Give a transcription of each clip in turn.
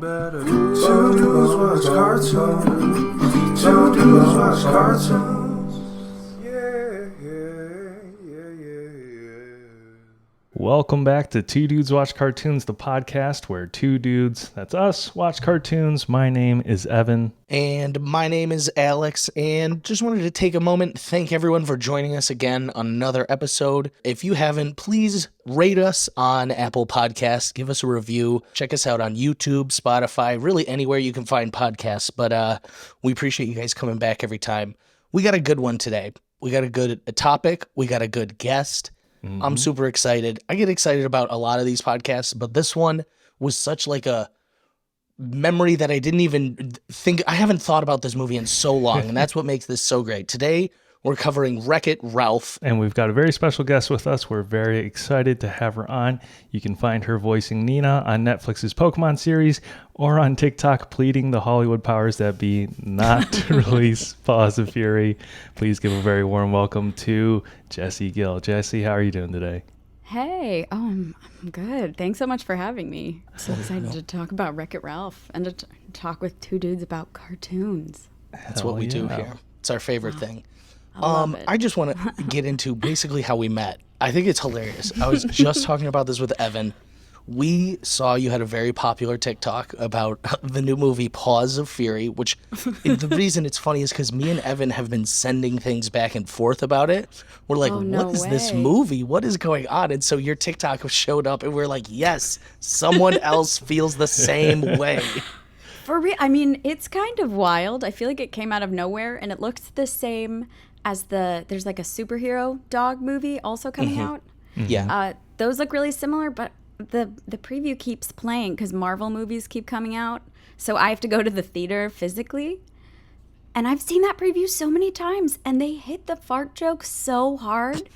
better. Two dudes watch cartoons. Two dudes watch cartoons. Welcome back to Two Dudes Watch Cartoons, the podcast where two dudes, that's us, watch cartoons. My name is Evan. And my name is Alex, and just wanted to take a moment to thank everyone for joining us again on another episode. If you haven't, please rate us on Apple Podcasts, give us a review, check us out on YouTube, Spotify, really anywhere you can find podcasts, but we appreciate you guys coming back every time. We got a good one today. We got a good topic, we got a good guest. I'm super excited. I get excited about a lot of these podcasts, but this one was such like a memory that I didn't even think. I haven't thought about this movie in so long, and that's what makes this so great. Today, we're covering Wreck-It Ralph. And we've got a very special guest with us. We're very excited to have her on. You can find her voicing Nina on Netflix's Pokémon series or on TikTok pleading the Hollywood powers that be not to release Paws of Fury. Please give a very warm welcome to Jessie Gill. Jessie, how are you doing today? Hey, I'm good. Thanks so much for having me. So excited to talk about Wreck-It Ralph and to talk with two dudes about cartoons. That's what we do here. It's our favorite thing. It. I just want to get into basically how we met. I think it's hilarious. I was just talking about this with Evan. We saw you had a very popular TikTok about the new movie Paws of Fury, which the reason it's funny is because me and Evan have been sending things back and forth about it. We're like, what is this movie? What is going on? And so your TikTok showed up and we're like, yes, someone else feels the same way. For real, I mean, it's kind of wild. I feel like it came out of nowhere and it looks the same as there's like a superhero dog movie also coming out. Yeah. Those look really similar, but the preview keeps playing because Marvel movies keep coming out. So I have to go to the theater physically. And I've seen that preview so many times and they hit the fart joke so hard.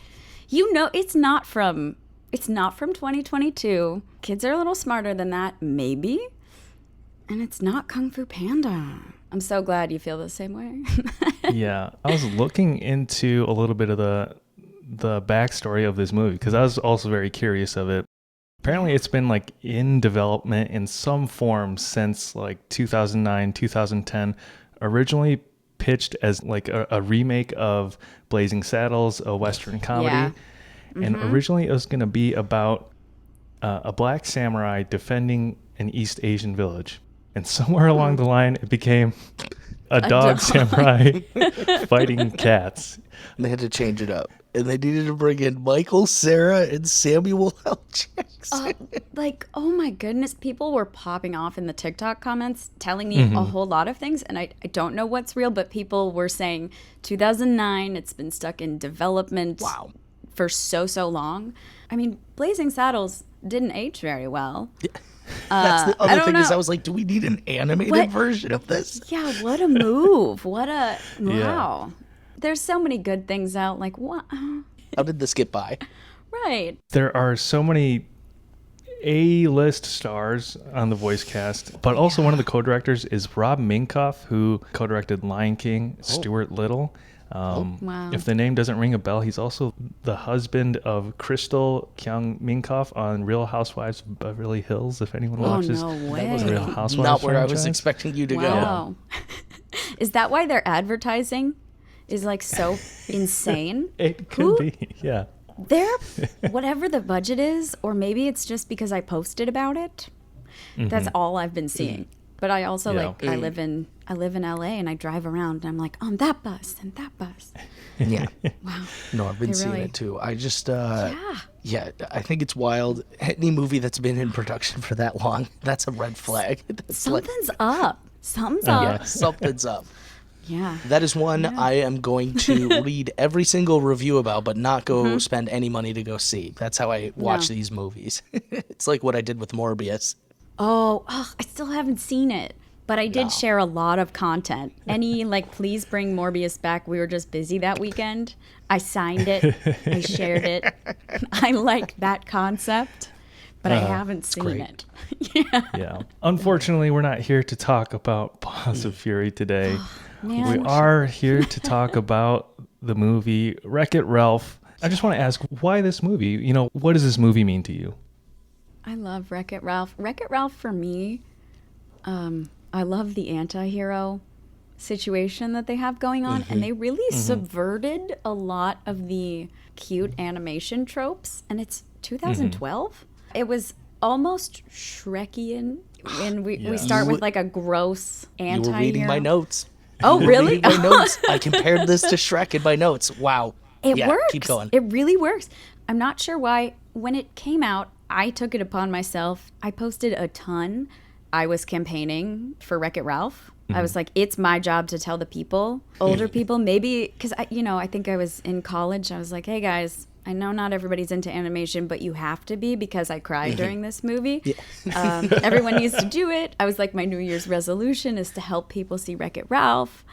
You know, it's not from 2022. Kids are a little smarter than that, maybe. And it's not Kung Fu Panda. I'm so glad you feel the same way. Yeah, I was looking into a little bit of the backstory of this movie because I was also very curious of it. Apparently, it's been like in development in some form since like 2009, 2010. Originally pitched as like a remake of Blazing Saddles, a Western comedy. Yeah. And originally it was going to be about a black samurai defending an East Asian village. And somewhere along the line, it became a dog samurai fighting cats. And they had to change it up. And they needed to bring in Michael, Sarah, and Samuel L. Jackson. Oh my goodness. People were popping off in the TikTok comments telling me a whole lot of things. And I don't know what's real, but people were saying 2009, it's been stuck in development for so long. I mean, Blazing Saddles didn't age very well. Yeah. That's the other thing is I was like, do we need an animated version of this? Yeah, what a move. Wow. Yeah. There's so many good things out. Like, what? How did this get by? Right. There are so many A-list stars on the voice cast, but also one of the co-directors is Rob Minkoff, who co-directed Lion King, Stuart Little. Wow. If the name doesn't ring a bell, he's also the husband of Crystal Kyung Minkoff on Real Housewives of Beverly Hills, if anyone watches no way. the Real Housewives Not where franchise. I was expecting you to go. Wow. Is that why their advertising is like so insane? It could be, yeah. They're, whatever the budget is, or maybe it's just because I posted about it. That's all I've been seeing. But I also I live in LA and I drive around and I'm like, on that bus and that bus. Yeah. Wow. No, I've been seeing it too. I just, I think it's wild. Any movie that's been in production for that long, that's a red flag. Something's up. Something's up. Yeah, something's up. Yeah. That is one I am going to read every single review about, but not go spend any money to go see. That's how I watch these movies. It's like what I did with Morbius. Oh, I still haven't seen it. But I did share a lot of content. Please bring Morbius back. We were just busy that weekend. I signed it. I shared it. I like that concept, but I haven't seen it. Yeah. Unfortunately, we're not here to talk about Paws of Fury today. Man. We are here to talk about the movie Wreck-It Ralph. I just want to ask, why this movie? You know, what does this movie mean to you? I love Wreck-It Ralph. Wreck-It Ralph for me, I love the anti-hero situation that they have going on, and they really subverted a lot of the cute animation tropes, and it's 2012. It was almost Shrekian when we start with like a gross anti-hero. You were reading my notes. Oh, really? My notes. I compared this to Shrek in my notes. Wow. It works. Keep going. It really works. I'm not sure why. When it came out, I took it upon myself. I posted a ton. I was campaigning for Wreck-It Ralph. I was like, it's my job to tell the people, older people, maybe, because, I think I was in college. I was like, hey, guys, I know not everybody's into animation, but you have to be because I cried during this movie. Yeah. Everyone needs to do it. I was like, my New Year's resolution is to help people see Wreck-It Ralph.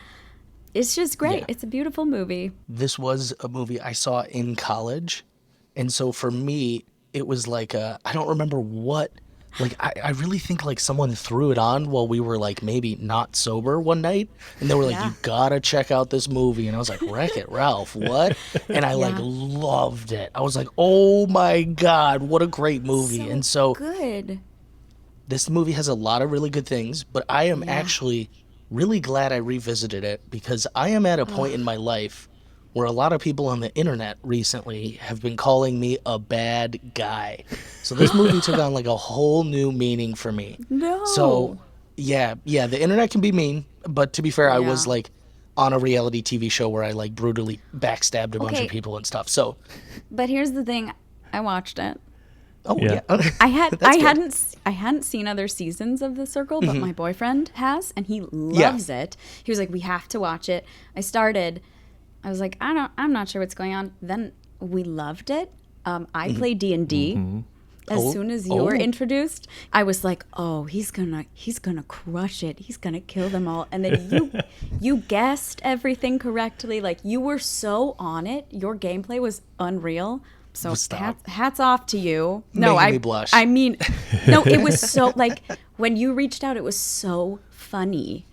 It's just great. Yeah. It's a beautiful movie. This was a movie I saw in college. And so for me, it was like, I don't remember what. Like, I really think, like, someone threw it on while we were, like, maybe not sober one night. And they were like, you gotta check out this movie. And I was like, Wreck-It Ralph, what? And I, like, loved it. I was like, oh, my God, what a great movie. And so good. This movie has a lot of really good things. But I am actually really glad I revisited it because I am at a point in my life where a lot of people on the internet recently have been calling me a bad guy. So this movie took on like a whole new meaning for me. No. So yeah, the internet can be mean, but to be fair, I was like on a reality TV show where I like brutally backstabbed a bunch of people and stuff. So but here's the thing, I watched it. Oh yeah. I hadn't seen other seasons of The Circle, but my boyfriend has, and he loves it. He was like, we have to watch it. I started. I was like, I'm not sure what's going on. Then we loved it. I play D&D. As soon as you were introduced, I was like, oh, he's gonna crush it. He's gonna kill them all. And then you guessed everything correctly. Like, you were so on it. Your gameplay was unreal. So hats off to you. No, Making me blush. I mean, no, it was so, like, when you reached out, it was so funny.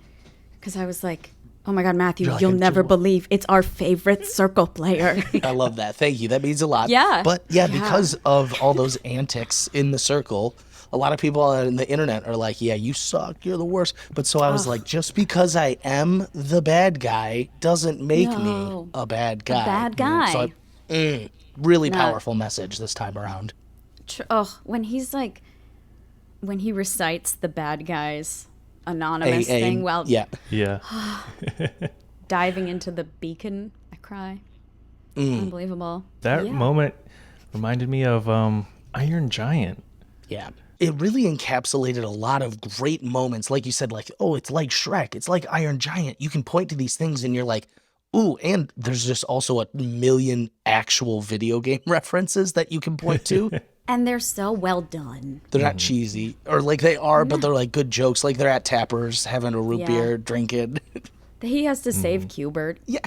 Because I was like, oh my God, Matthew, you'll never believe it's our favorite Circle player. I love that. Thank you. That means a lot. Yeah. But because of all those antics in the Circle, a lot of people on the internet are like, yeah, you suck. You're the worst. But so I was like, just because I am the bad guy doesn't make me a bad guy. A bad guy. So really powerful message this time around. When he recites the bad guy's anonymous thing while diving into the beacon, I cry. Unbelievable. That moment reminded me of Iron Giant. Yeah. It really encapsulated a lot of great moments. Like you said, like, oh, it's like Shrek. It's like Iron Giant. You can point to these things and you're like, ooh, and there's just also a million actual video game references that you can point to. And they're so well done. They're not cheesy. Or like they are, but they're like good jokes. Like they're at Tappers having a root beer, drinking. He has to save Qbert. Yeah.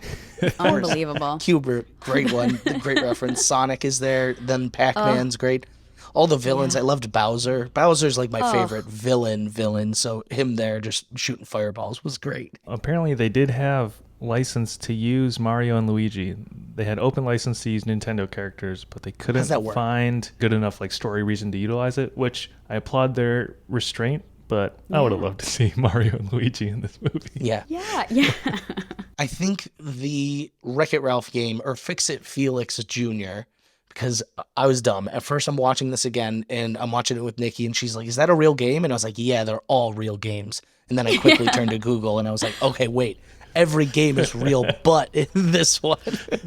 Unbelievable. Qbert, great one. Great reference. Sonic is there. Then Pac-Man's great. All the villains. I loved Bowser. Bowser's like my favorite villain. So him there just shooting fireballs was great. Apparently they did have license to use Mario and Luigi. They had open license to use Nintendo characters, but they couldn't find good enough like story reason to utilize it, which I applaud their restraint, but I would have loved to see Mario and Luigi in this movie. Yeah. I think the Wreck-It Ralph game, or Fix-It Felix Jr., because I was dumb. At first I'm watching this again, and I'm watching it with Nikki, and she's like, is that a real game? And I was like, yeah, they're all real games. And then I quickly turned to Google, and I was like, okay, wait. Every game is real, but in this one.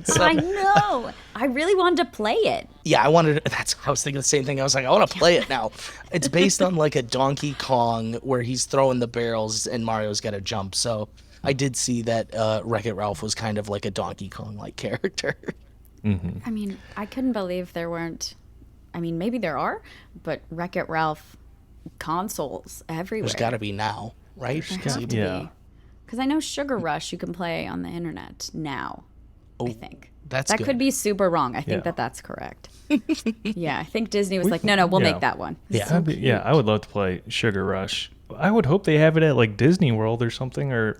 So, I know. I really wanted to play it. Yeah, I was thinking the same thing. I was like, I want to play it now. It's based on like a Donkey Kong where he's throwing the barrels and Mario's got to jump. So I did see that Wreck-It Ralph was kind of like a Donkey Kong-like character. I mean, I couldn't believe there weren't, maybe there are, but Wreck-It Ralph consoles everywhere. There's got to be now, right? There have to be. Because I know Sugar Rush you can play on the internet now, I think. That could be super wrong. I think that's correct. I think Disney was like, no, we'll make that one. Yeah. I would love to play Sugar Rush. I would hope they have it at like Disney World or something, or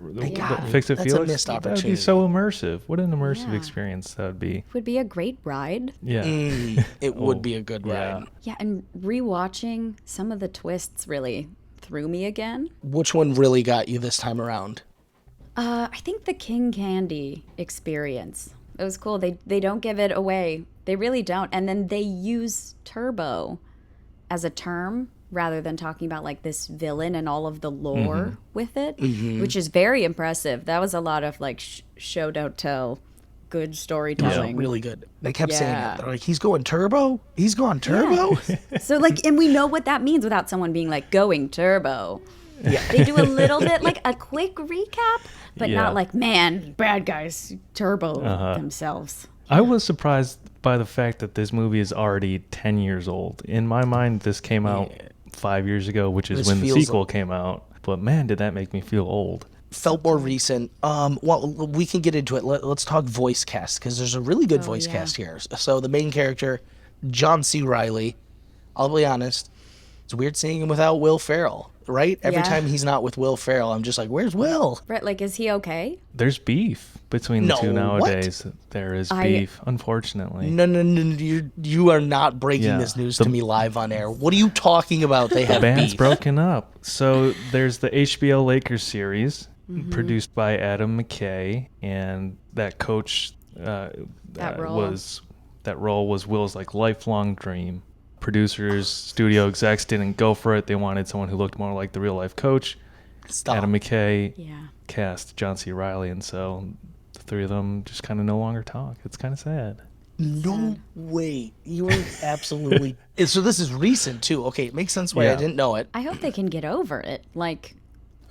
Fix It Felix. That's a missed opportunity. That would be so immersive. What an immersive experience that would be. It would be a great ride. Yeah. It would be a good ride. Yeah, and rewatching some of the twists really through me again. Which one really got you this time around? I think the King Candy experience. It was cool. They don't give it away. They really don't. And then they use turbo as a term rather than talking about like this villain and all of the lore with it, which is very impressive. That was a lot of like show don't tell, good storytelling. Yeah, really good. They kept saying it. They're like, he's going turbo? He's going turbo? Yeah. So like, and we know what that means without someone being like going turbo. Yeah. They do a little bit like a quick recap, but not like, man, bad guys turbo themselves. I was surprised by the fact that this movie is already 10 years old. In my mind, this came out 5 years ago, which is when the sequel came out. But man, did that make me feel old. Felt more recent. Well, we can get into it. Let's talk voice cast, because there's a really good voice cast here. So the main character, John C. Reilly, I'll be honest, it's weird seeing him without Will Ferrell, right? Every time he's not with Will Ferrell, I'm just like, where's Will? Right, like, is he okay? There's beef between the two nowadays. There is beef, unfortunately. No, you are not breaking this news to me live on air. What are you talking about? They have the band's beef. broken up. So there's the HBO Lakers series produced by Adam McKay, and that coach that role was Will's like lifelong dream. Producers, studio execs didn't go for it. They wanted someone who looked more like the real life coach. Adam McKay cast John C. Reilly, and so the three of them just kind of no longer talk. It's kind of sad. No way. You were absolutely... So this is recent, too. Okay, it makes sense why I didn't know it. I hope they can get over it. Like,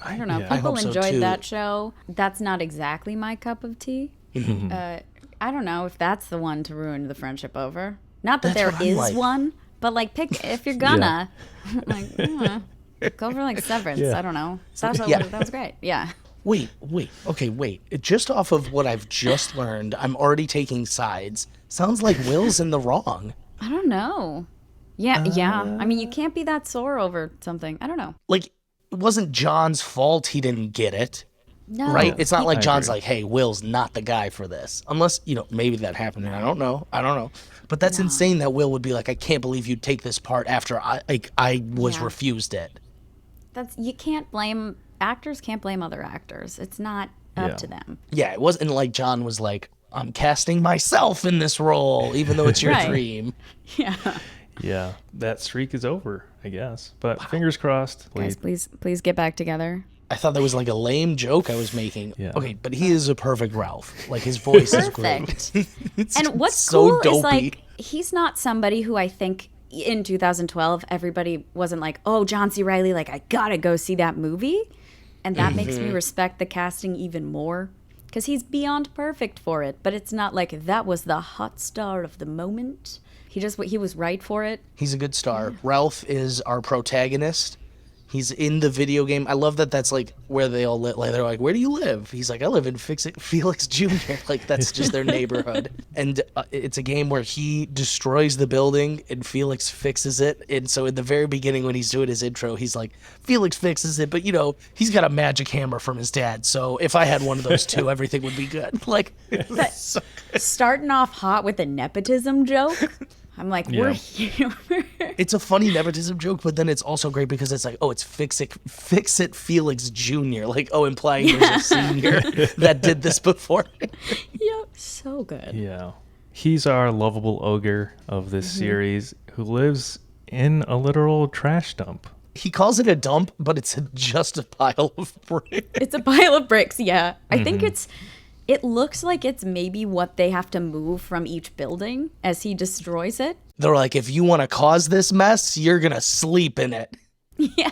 I don't know. I People hope so, enjoyed too. that show. That's not exactly my cup of tea. I don't know if that's the one to ruin the friendship over. Not that That's there is what I like. one, but like pick if you're gonna like go for like Severance. I don't know. That was great. Yeah. Wait. Okay, wait. Just off of what I've just learned, I'm already taking sides. Sounds like Will's in the wrong. I don't know. Yeah. I mean, you can't be that sore over something. I don't know. Like, it wasn't John's fault he didn't get it. No. Right? It's not like I John's agree. like, hey, Will's not the guy for this. Unless, maybe that happened, and I don't know. But that's insane that Will would be like, I can't believe you'd take this part after I was refused it. You can't blame actors. Can't blame other actors. It's not up to them. Yeah, it wasn't like John was like, I'm casting myself in this role, even though it's your Right. dream. Yeah. Yeah, that streak is over, I guess. But fingers crossed. Guys, please get back together. I thought that was like a lame joke I was making. Yeah. Okay, but he is a perfect Ralph. Like, his voice is great. Perfect. And what's so cool dopey. is like he's not somebody who I think in 2012 everybody wasn't like, oh, John C. Reilly, like I gotta go see that movie, and that makes me respect the casting even more because he's beyond perfect for it. But it's not like that was the hot star of the moment. He was right for it. He's a good star. Ralph is our protagonist. He's in the video game. I love that that's like where they all live. Like, they're like, where do you live? He's like, I live in Felix Jr. Like, that's just their neighborhood. And it's a game where he destroys the building and Felix fixes it. And so in the very beginning when he's doing his intro, he's like, Felix fixes it, but he's got a magic hammer from his dad. So if I had one of those too, everything would be good. Like, so Starting off hot with a nepotism joke. I'm like, we're here. it's a funny nepotism joke, but then it's also great because it's like, oh, it's Fix It Felix Jr. Like, oh, implying there's a senior that did this before. Yep, so good. Yeah. He's our lovable ogre of this series who lives in a literal trash dump. He calls it a dump, but it's just a pile of bricks. It's a pile of bricks, yeah. I think it looks like it's maybe what they have to move from each building as he destroys it. They're like, if you want to cause this mess, you're going to sleep in it. Yeah.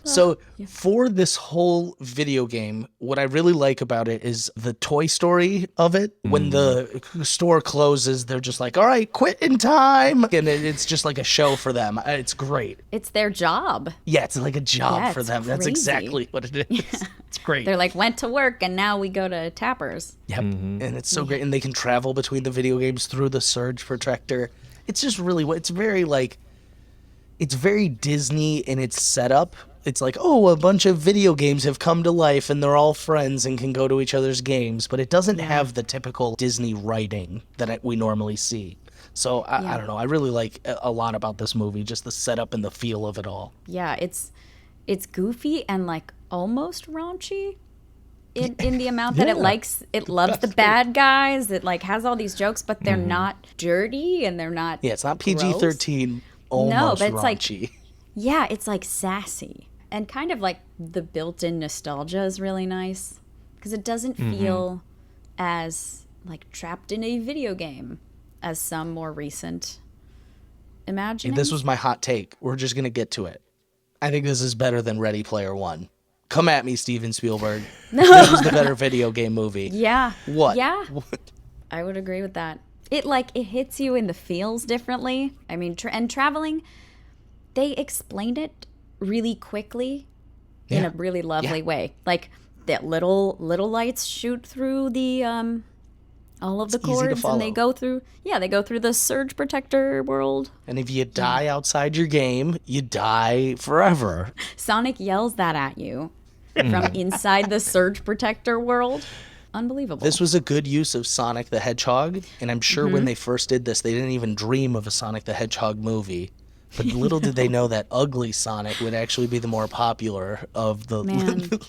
So for this whole video game, what I really like about it is the Toy Story of it. When the store closes, they're just like, all right, quit in time. And it's just like a show for them. It's great. It's their job. Yeah, it's like a job Yeah, for it's them. That's crazy. exactly what it is. It's great. They're like, went to work and now we go to Tappers. Yep. And it's so great. And they can travel between the video games through the surge protector. It's just really, it's very Disney in its setup. It's like, oh, a bunch of video games have come to life and they're all friends and can go to each other's games. But it doesn't have the typical Disney writing that we normally see. So I don't know. I really like a lot about this movie, just the setup and the feel of it all. Yeah, it's goofy and like almost raunchy in the amount that it loves the bad guys. It like has all these jokes, but they're not dirty and they're not. Yeah, it's not PG-13. Almost No, but it's raunchy. like, yeah, it's like sassy and kind of like the built-in nostalgia is really nice because it doesn't feel as like trapped in a video game as some more recent imaginings. This was my hot take. We're just gonna get to it. I think this is better than Ready Player One. Come at me, Steven Spielberg. This was the better video game movie. Yeah. What? Yeah. What? I would agree with that. It hits you in the feels differently. I mean, and traveling, they explained it really quickly in a really lovely way. Like that little lights shoot through the all of the cords and they go through the surge protector world. And if you die outside your game, you die forever. Sonic yells that at you from inside the surge protector world. Unbelievable. This was a good use of Sonic the Hedgehog, and I'm sure when they first did this, they didn't even dream of a Sonic the Hedgehog movie. But little did they know that ugly Sonic would actually be the more popular of the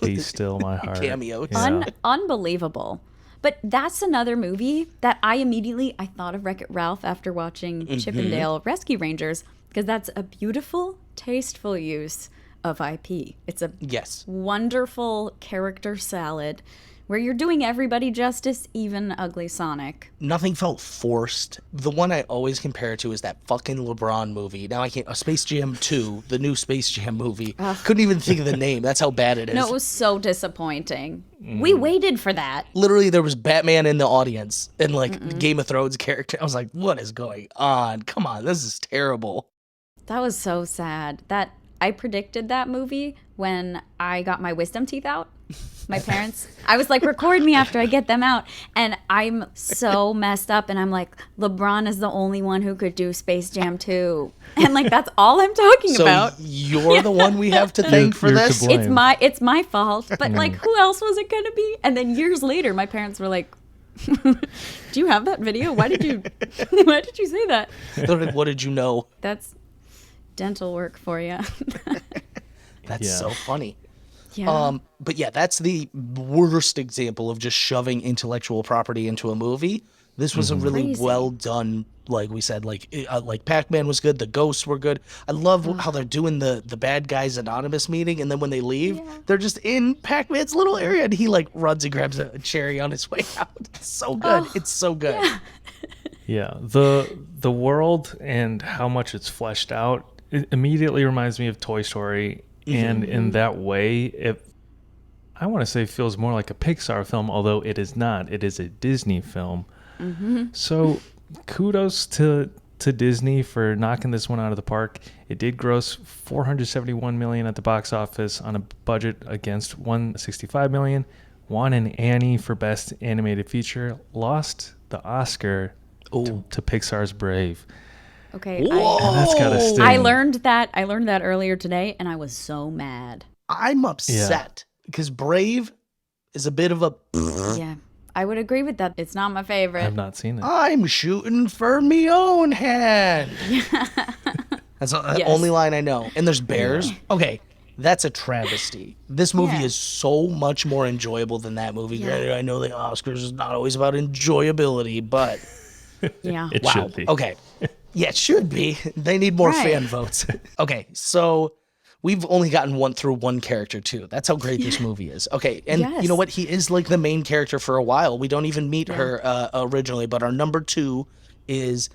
Be Still My Heart cameos. Yeah. Unbelievable. But that's another movie that I thought of Wreck-It Ralph after watching Chippendale Rescue Rangers, because that's a beautiful, tasteful use of IP. It's a wonderful character salad where you're doing everybody justice, even ugly Sonic. Nothing felt forced. The one I always compare it to is that fucking LeBron movie. Now I can't. Space Jam 2, the new Space Jam movie. Couldn't even think of the name. That's how bad it is. No, it was so disappointing. We waited for that. Literally, there was Batman in the audience and like Game of Thrones character. I was like, what is going on? Come on, this is terrible. That was so sad. That I predicted that movie when I got my wisdom teeth out. My parents, I was like, record me after I get them out. And I'm so messed up. And I'm like, LeBron is the only one who could do Space Jam 2. And like, that's all I'm talking about. So you're the one we have to thank for You're to this? blame. It's my fault. But like, who else was it going to be? And then years later, my parents were like, do you have that video? Why did you say that? They're like, what did you know? That's dental work for you. That's so funny. Yeah. But yeah, that's the worst example of just shoving intellectual property into a movie. This was a really well done, like we said, like Pac-Man was good, the ghosts were good. I love how they're doing the bad guys anonymous meeting, and then when they leave, they're just in Pac-Man's little area, and he like runs and grabs a cherry on his way out. It's so good. It's so good. Yeah, the world and how much it's fleshed out, it immediately reminds me of Toy Story. And in that way, I want to say feels more like a Pixar film, although it is not. It is a Disney film. So kudos to Disney for knocking this one out of the park. It did gross $471 million at the box office on a budget against $165 million. Won an Annie for Best Animated Feature. Lost the Oscar to Pixar's Brave. Okay. And that's gotta sting. I learned that earlier today, and I was so mad. I'm upset because Brave is a bit of a. Yeah, I would agree with that. It's not my favorite. I've not seen it. I'm shooting for me own hand. That's the only line I know. And there's bears. Okay, that's a travesty. This movie is so much more enjoyable than that movie. Granted, I know the Oscars is not always about enjoyability, but Yeah. It should be. Okay. Yeah, it should be. They need more fan votes. Okay, so we've only gotten through one character too. That's how great this movie is. Okay, and you know what? He is like the main character for a while. We don't even meet her originally, but our number 2 is,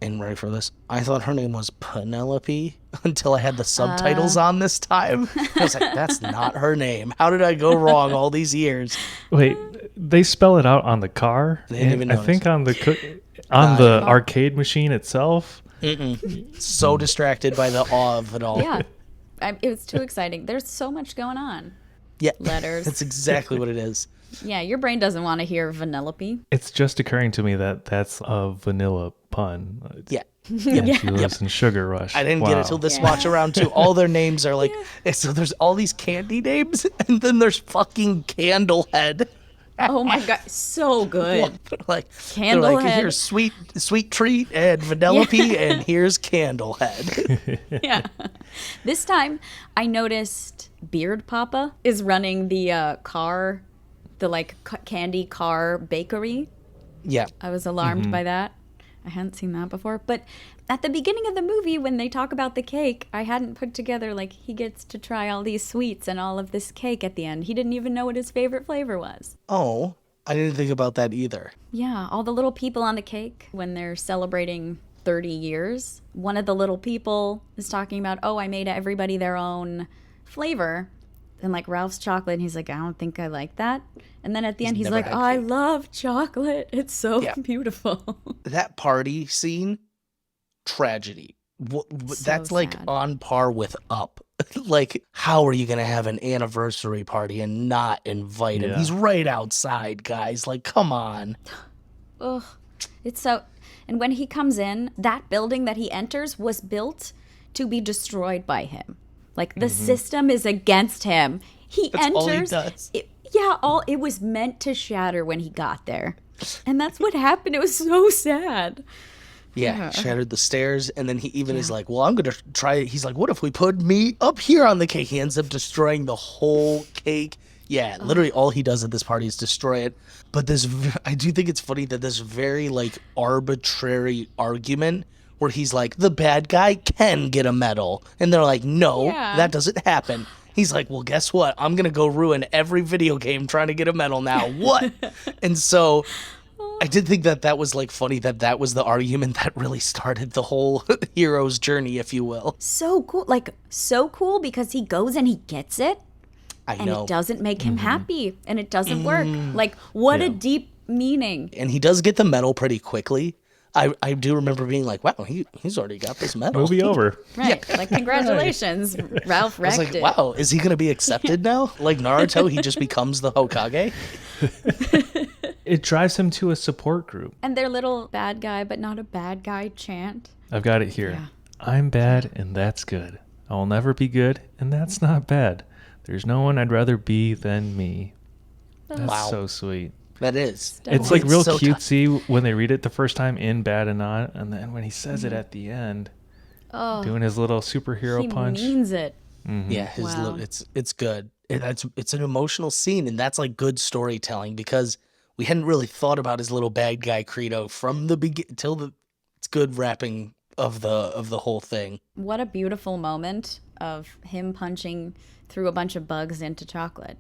and ready for this, I thought her name was Penelope until I had the subtitles on this time. I was like, that's not her name. How did I go wrong all these years? Wait, they spell it out on the car? They didn't even I notice. think on the arcade machine itself. So distracted by the awe of it all. Yeah. It was too exciting. There's so much going on. Yeah. Letters. That's exactly what it is. Yeah, your brain doesn't want to hear Vanellope. It's just occurring to me that that's a vanilla pun. Yeah. And she lives in Sugar Rush. I didn't get it till this watch around too. All their names are like, so there's all these candy names, and then there's fucking Candlehead. Oh my god, so good. Like Candlehead. they're like, here's sweet treat and Vanellope, and here's Candlehead. Yeah. This time, I noticed Beard Papa is running the car, the like candy car bakery. Yeah. I was alarmed by that. I hadn't seen that before. But at the beginning of the movie, when they talk about the cake, I hadn't put together, like, he gets to try all these sweets and all of this cake at the end. He didn't even know what his favorite flavor was. Oh, I didn't think about that either. Yeah, all the little people on the cake when they're celebrating 30 years. One of the little people is talking about, oh, I made everybody their own flavor. And like Ralph's chocolate, and he's like, I don't think I like that. And then at the end, he's never like, had oh, I cake. love chocolate. It's so beautiful. That party scene, tragedy. That's like sad. on par with Up. Like, how are you going to have an anniversary party and not invite him? Yeah. He's right outside, guys. Like, come on. Ugh. It's so. And when he comes in, that building that he enters was built to be destroyed by him. Like, the system is against him. He That's enters. all he does. It was meant to shatter when he got there. And that's what happened. It was so sad. Yeah, shattered the stairs, and then he even is like, well, I'm going to try it. He's like, what if we put me up here on the cake? He ends up destroying the whole cake. Yeah, literally all he does at this party is destroy it. But I do think it's funny that this very, like, arbitrary argument where he's like, the bad guy can get a medal. And they're like, no, Yeah. that doesn't happen. He's like, well, guess what? I'm going to go ruin every video game trying to get a medal now. What? And so I did think that was like funny that was the argument that really started the whole hero's journey, if you will. So cool. Like, so cool because he goes and he gets it. I And know. it doesn't make him happy. And it doesn't work. Like, what a deep meaning. And he does get the medal pretty quickly. I do remember being like, wow, he's already got this medal. Movie over. Right. Like, congratulations. Ralph I was wrecked like, it. wow, is he going to be accepted now? Like Naruto, he just becomes the Hokage? It drives him to a support group. And their little bad guy, but not a bad guy chant. I've got it here. Yeah. I'm bad, and that's good. I'll never be good, and that's not bad. There's no one I'd rather be than me. That's Wow. so sweet. That is. It's like real so cutesy when they read it the first time in Bad and Not, and then when he says it at the end, doing his little superhero He punch. means it. Yeah, Wow. it's good. It's an emotional scene, and that's like good storytelling because we hadn't really thought about his little bad guy credo from the begin till the. It's good wrapping of the whole thing. What a beautiful moment of him punching through a bunch of bugs into chocolate.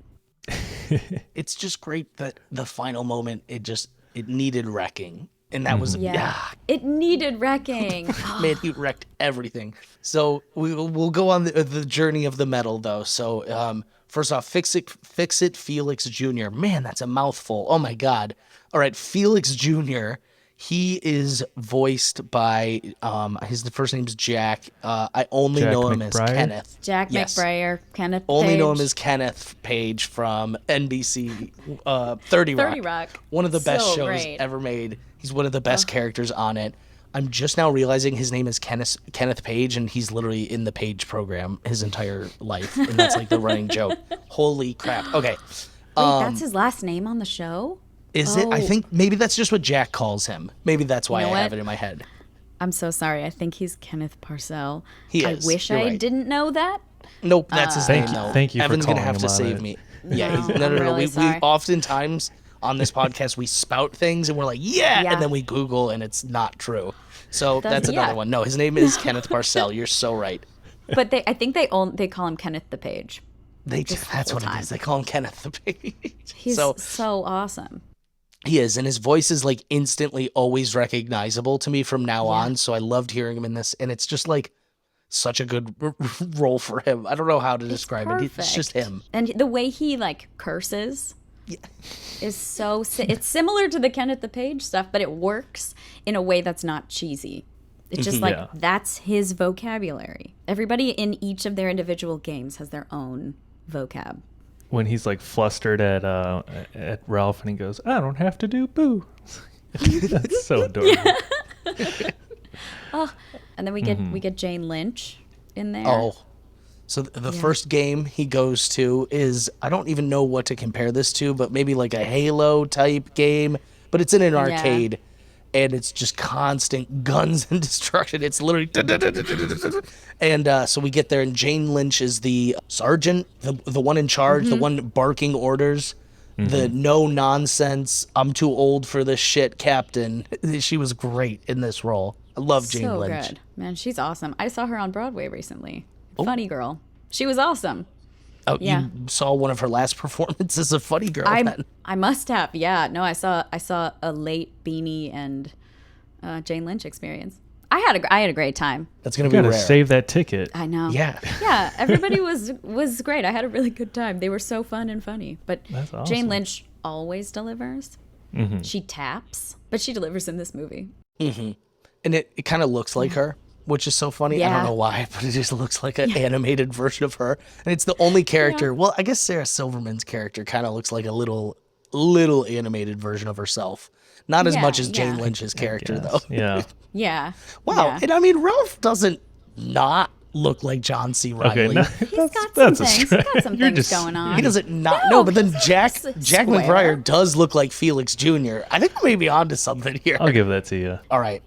It's just great that the final moment it needed wrecking, and that was It needed wrecking. man, he wrecked everything. So we'll go on the journey of the medal though. So first off, fix it, Felix Jr. Man, that's a mouthful. Oh my God. All right, Felix Jr. He is voiced by his first name's Jack. I only Jack know him as McBrayer? Kenneth. Jack Yes. McBrayer, Kenneth Only know him Page. as Kenneth Page from NBC 30 Rock. 30 Rock. One of the best So shows great. ever made. He's one of the best characters on it. I'm just now realizing his name is Kenneth Page, and he's literally in the Page program his entire life. And that's like the running joke. Holy crap. Okay. Wait, that's his last name on the show? Is it? I Oh. think maybe that's just what Jack calls him. Maybe that's why You know I have what? it in my head. I'm so sorry. I think he's Kenneth Parcell. He I is. wish You're I right. didn't know that. Nope, that's his Thank name you- though. thank you for Evan's gonna calling have him to on save it. me. Yeah, No, no. I'm really we sorry. oftentimes on this podcast we spout things and we're like, yeah, Yeah. and then we Google and it's not true. So Does- that's another yeah. one. No, his name is Kenneth Parcell. You're so right. But I think they call him Kenneth the Page. That's what time. it is. They call him Kenneth the Page. He's So so awesome. he is, and his voice is like instantly always recognizable to me from now on. So I loved hearing him in this, and it's just like such a good role for him. I don't know how to describe it. It's just Perfect. him. And the way he like curses is so it's similar to the Kenneth the Page stuff, but it works in a way that's not cheesy. It's just like Yeah. that's his vocabulary. Everybody in each of their individual games has their own vocab. When he's like flustered at Ralph and he goes, I don't have to do boo. That's so adorable. And then we get Jane Lynch in there. Oh, So the first game he goes to is, I don't even know what to compare this to, but maybe like a Halo type game, but it's in an arcade and it's just constant guns and destruction. It's literally, and so we get there and Jane Lynch is the sergeant, the one in charge, the one barking orders, the no nonsense, I'm too old for this shit captain. She was great in this role. I love Jane Lynch. So good. Man, she's awesome. I saw her on Broadway recently. Funny Girl. She was awesome. Oh, Yeah. you saw one of her last performances of Funny Girl then. I must have. Yeah. No, I saw a late Beanie and Jane Lynch experience. I had a great time. That's going to You be gotta rare. save that ticket. I know. Yeah. Yeah, everybody was great. I had a really good time. They were so fun and funny. But That's awesome. Jane Lynch always delivers. She taps, but she delivers in this movie. And it kind of looks like her, which is so funny. I Yeah. don't know why, but it just looks like an animated version of her. And it's the only character. Well, I guess Sarah Silverman's character kind of looks like a little animated version of herself. Not as Yeah, much as Jane yeah. Lynch's character, Yes. though. Yeah. Yeah. Wow. Yeah. And I mean, Ralph doesn't not look like John C. Reilly. Okay. No, He's got some that's a things. He's stretch. got some You're things just- going on. He doesn't not No, know, but then he's Jack square. McBrayer does look like Felix Jr. I think we may be onto something here. I'll give that to you. All right.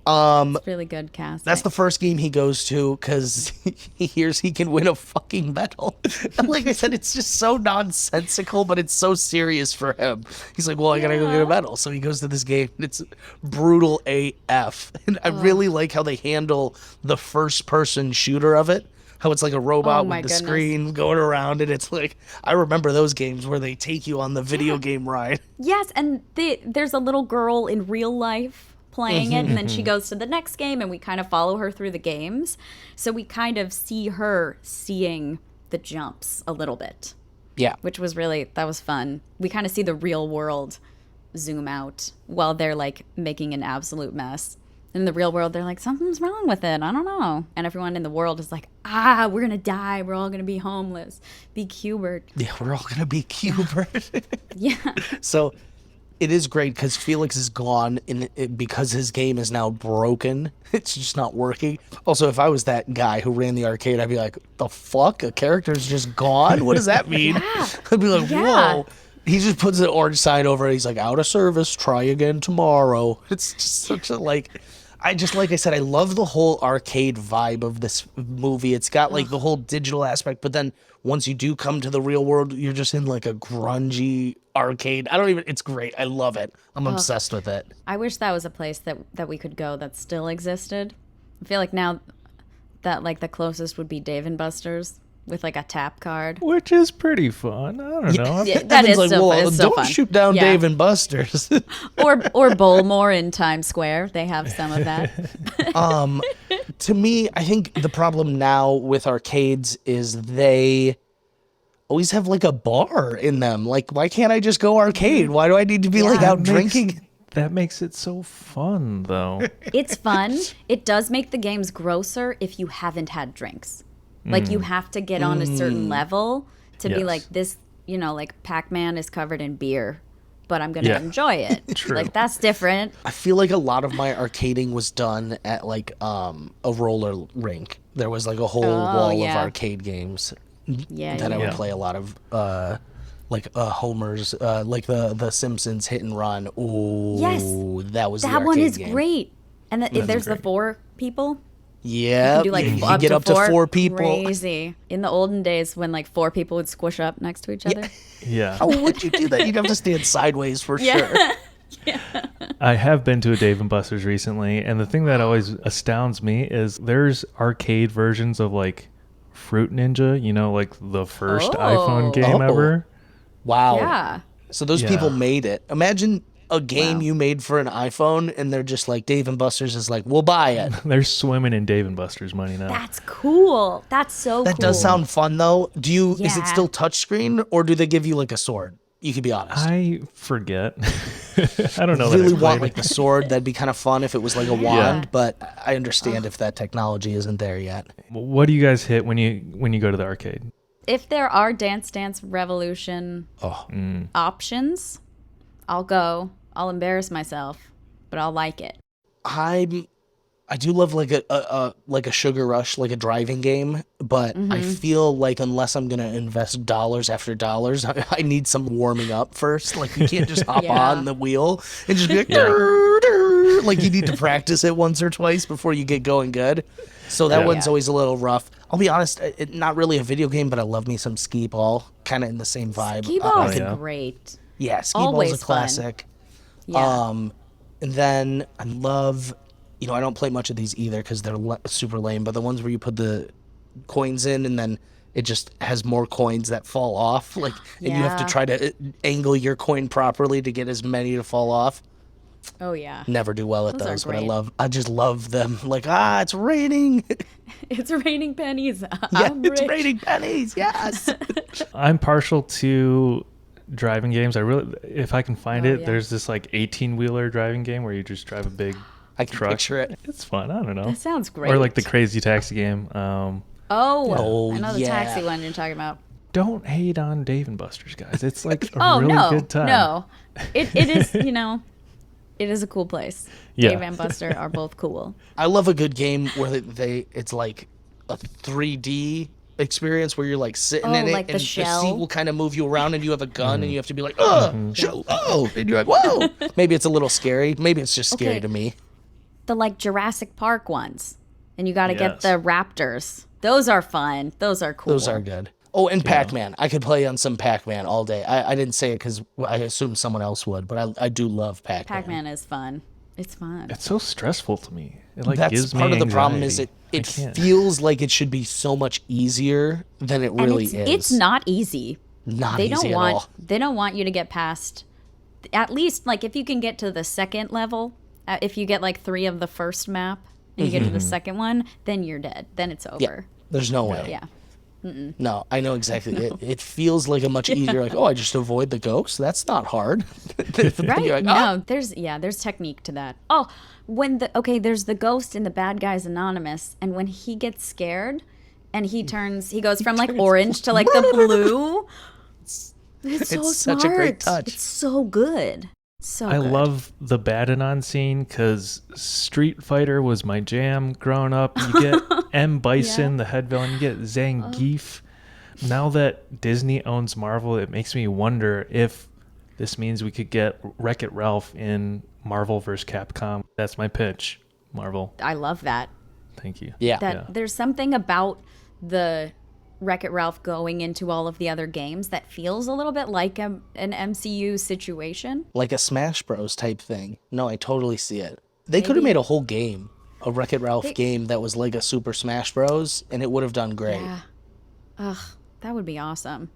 Really good cast. That's the first game he goes to because he hears he can win a fucking medal. And like I said, it's just so nonsensical, but it's so serious for him. He's like, well, I gotta go get a medal. So he goes to this game. It's brutal AF. And I really like how they handle the first person shooter of it. How it's like a robot Oh my with the goodness. screen going around. And it's like, I remember those games where they take you on the video game ride. Yes, and there's a little girl in real life playing it, and then she goes to the next game, and we kind of follow her through the games. So we kind of see her seeing the jumps a little bit, Yeah. which was that was fun. We kind of see the real world zoom out while they're like making an absolute mess. In the real world, they're like, something's wrong with it. I don't know. And everyone in the world is like, we're going to die. We're all going to be homeless. Be Cubert. Yeah, we're all going to be Cubert. Yeah. So it is great because Felix is gone because his game is now broken. It's just not working. Also, if I was that guy who ran the arcade, I'd be like, the fuck? A character's just gone? What does that mean? I'd be like, Yeah. whoa. He just puts an orange sign over it. He's like, out of service. Try again tomorrow. It's just such a like I said, I love the whole arcade vibe of this movie. It's got like the whole digital aspect, but then once you do come to the real world, you're just in like a grungy arcade. It's great. I love it. I'm obsessed with it. I wish that was a place that we could go that still existed. I feel like now that like the closest would be Dave and Buster's with like a tap card. Which is pretty fun. I don't know. Yeah, that Evan's is like, so well, fun. It's so don't fun. shoot down Yeah. Dave and Buster's. Or Bowlmore in Times Square. They have some of that. To me, I think the problem now with arcades is they always have like a bar in them. Like, why can't I just go arcade? Why do I need to be like Yeah. out drinking? That makes it so fun, though. It's fun. It does make the games grosser if you haven't had drinks. Like you have to get on a certain level to be Yes. like this, like Pac-Man is covered in beer, but I'm going to Yeah. enjoy it. True. Like that's different. I feel like a lot of my arcading was done at like a roller rink. There was like a whole wall of yeah. arcade games Yeah. that I would Yeah. play a lot of. Like Homer's, like the Simpsons Hit and Run. Ooh, Yes. that was the That one arcade is game. great. And there's the 4 people. Yeah, Do like you up, get to, up to 4 people. Crazy. In the olden days when like 4 people would squish up next to each other. Yeah. How would you do that? You'd have to stand sideways for sure. I have been to a Dave and Buster's recently, and the thing that always astounds me is there's arcade versions of like Fruit Ninja, like the first iPhone game Oh. ever. Wow. Yeah. So those Yeah. people made it. Imagine a game you made for an iPhone, and they're just like, Dave and Buster's is like, we'll buy it. They're swimming in Dave and Buster's money now. That's cool. That's so That cool. does sound fun though. Is it Yeah. still touchscreen, or do they give you like a sword? You can be honest. I forget. I don't know. I that really I want played like the sword. That'd be kind of fun if it was like a wand, but I understand if that technology isn't there yet. What do you guys hit when you go to the arcade? If there are Dance Dance Revolution options, I'll go. I'll embarrass myself, but I'll like it. I I do love like a Sugar Rush, like a driving game, but I feel like unless I'm gonna invest dollars after dollars, I need some warming up first. Like you can't just hop Yeah. on the wheel and just be like, "Durr, durr." Like you need to practice it once or twice before you get going good. So that one's always a little rough. I'll be honest, not really a video game, but I love me some skee ball, kind of in the same vibe. Skee ball is yeah. great. Yeah, skee Always ball's a fun. classic. Yeah. And then I love, I don't play much of these either because they're super lame, but the ones where you put the coins in and then it just has more coins that fall off, and you have to Yeah. try to angle your coin properly to get as many to fall off. Oh yeah. Never do well at Those are those, but great. I just love them. Like, it's raining. It's raining pennies. Yeah, I'm it's rich. raining pennies. Yes. I'm partial to driving games. If I can find Oh, it, yeah. there's this like 18-wheeler driving game where you just drive a big I can truck. picture it. It's fun. I don't know. That sounds great. Or like the Crazy Taxi game. Oh, I know the yeah. taxi one you're talking about. Don't hate on Dave and Buster's, guys. It's like a Oh really no, good time. no, it is it is a cool place. Yeah. Dave and Buster are both cool. I love a good game where it's like a 3D experience where you're like sitting in it like the and the shell? seat will kind of move you around and you have a gun and you have to be like, show, and you're like, whoa. Maybe it's a little scary. Maybe it's just scary Okay. to me. The like Jurassic Park ones, and you got to get Yes. the raptors. Those are fun. Those are cool. Those are good. Oh, and Pac-Man. I could play on some Pac-Man all day. I didn't say it because I assumed someone else would, but I do love Pac-Man. Pac-Man is fun. It's fun. It's so stressful to me. It like That's gives me part of the problem is anxiety. it I can't. feels like it should be so much easier than it really and is. it's not easy. Not They easy don't at want all. they don't want you to get past at least like if you can get to the second level, if you get like 3 of the first map and you get to the second one, then you're dead. Then it's Yeah, over. there's no way. Yeah. No, I know exactly. It feels like a much easier, like, I just avoid the ghosts. That's not hard. Right? You're like, No, there's technique to that. Oh, there's the ghost in the Bad Guys Anonymous, and when he gets scared and he goes from like orange to like the blue. It's so It's smart. such a great touch. It's so good. So I good. love the Badanon scene because Street Fighter was my jam growing up. You get M. Bison, the head villain. You get Zangief. Now that Disney owns Marvel, it makes me wonder if this means we could get Wreck-It Ralph in Marvel vs. Capcom. That's my pitch, Marvel. I love that. Thank you. yeah. That there's something about the Wreck-It Ralph going into all of the other games that feels a little bit like an MCU situation. Like a Smash Bros type thing. No, I totally see it. They could have made a whole game, a Wreck-It Ralph game that was like a Super Smash Bros, and it would have done great. Yeah. Ugh, that would be awesome.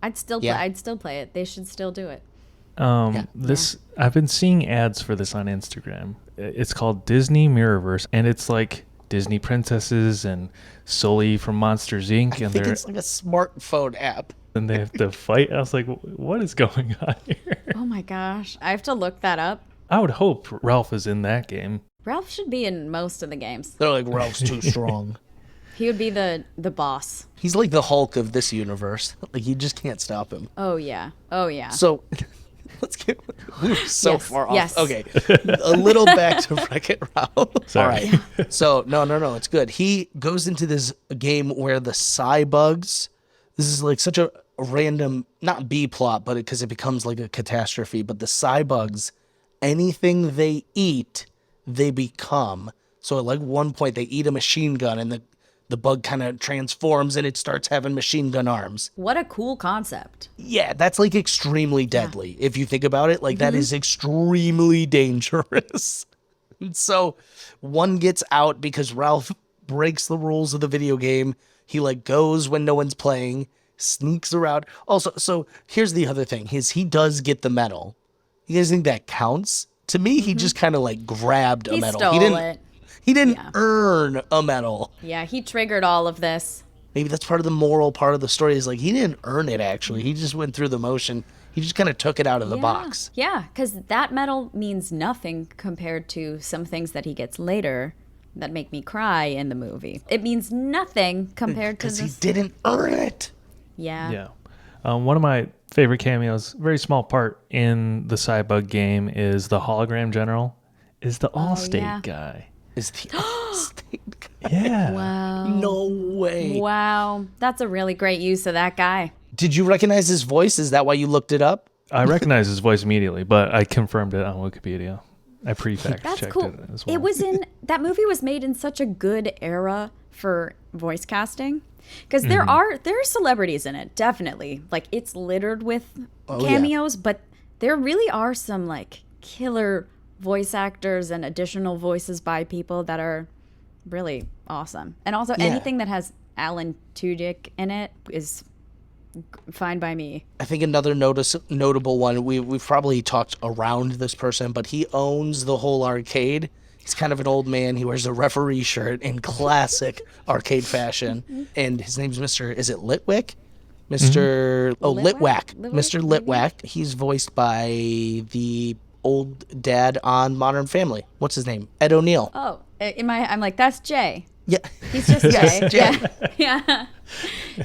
I'd still Yeah. play it. They should still do it. I've been seeing ads for this on Instagram. It's called Disney Mirrorverse, and it's like Disney princesses and Sully from Monsters Inc. I and think it's like a smartphone app. and they have to fight. I was like, what is going on here? Oh my gosh. I have to look that up. I would hope Ralph is in that game. Ralph should be in most of the games. They're like, Ralph's too strong. He would be the boss. He's like the Hulk of this universe. Like, you just can't stop him. Oh yeah. Oh yeah. So, let's get we're so Yes, far off. yes. Okay, a little back to Wreck-It Ralph. Sorry. All right. So no, it's good. He goes into this game where the cybugs. This is like such a random, not B plot, but because it becomes like a catastrophe. But the cybugs, anything they eat, they become. So at like one point, they eat a machine gun, and the bug kind of transforms and it starts having machine gun arms. What a cool concept. Yeah, that's like extremely deadly. If you think about it, like that is extremely dangerous. And so one gets out because Ralph breaks the rules of the video game. He like goes when no one's playing, sneaks around. Also, so here's the other thing: he does get the medal. You guys think that counts? To me, he just kind of like grabbed a He medal. stole He didn't. it. He didn't Yeah. earn a medal. Yeah, he triggered all of this. Maybe that's part of the moral part of the story is like he didn't earn it actually. He just went through the motion. He just kind of took it out of the box. Yeah, because that medal means nothing compared to some things that he gets later that make me cry in the movie. It means nothing compared to Because he this. didn't earn it. Yeah. Yeah. One of my favorite cameos, very small part in the Cybug game, is the hologram general, is the Allstate yeah. guy. is the Austin guy. Yeah. Wow. No way. Wow. That's a really great use of that guy. Did you recognize his voice? Is that why you looked it up? I recognized his voice immediately, but I confirmed it on Wikipedia. I pre-fact That's checked cool. it as well. It was in that movie was made in such a good era for voice casting because there are celebrities in it, definitely. Like it's littered with cameos, but there really are some like killer voice actors and additional voices by people that are really awesome. And also anything that has Alan Tudyk in it is fine by me. I think another notable one, we've probably talked around this person, but he owns the whole arcade. He's kind of an old man. He wears a referee shirt in classic arcade fashion. And his name's is it Litwick? Mr. Oh, Litwack. Mr. Litwack. He's voiced by the old dad on Modern Family. What's his name? Ed O'Neill. Oh, I'm like, that's Jay. Yeah. He's just Jay. Yes, Jay. Yeah.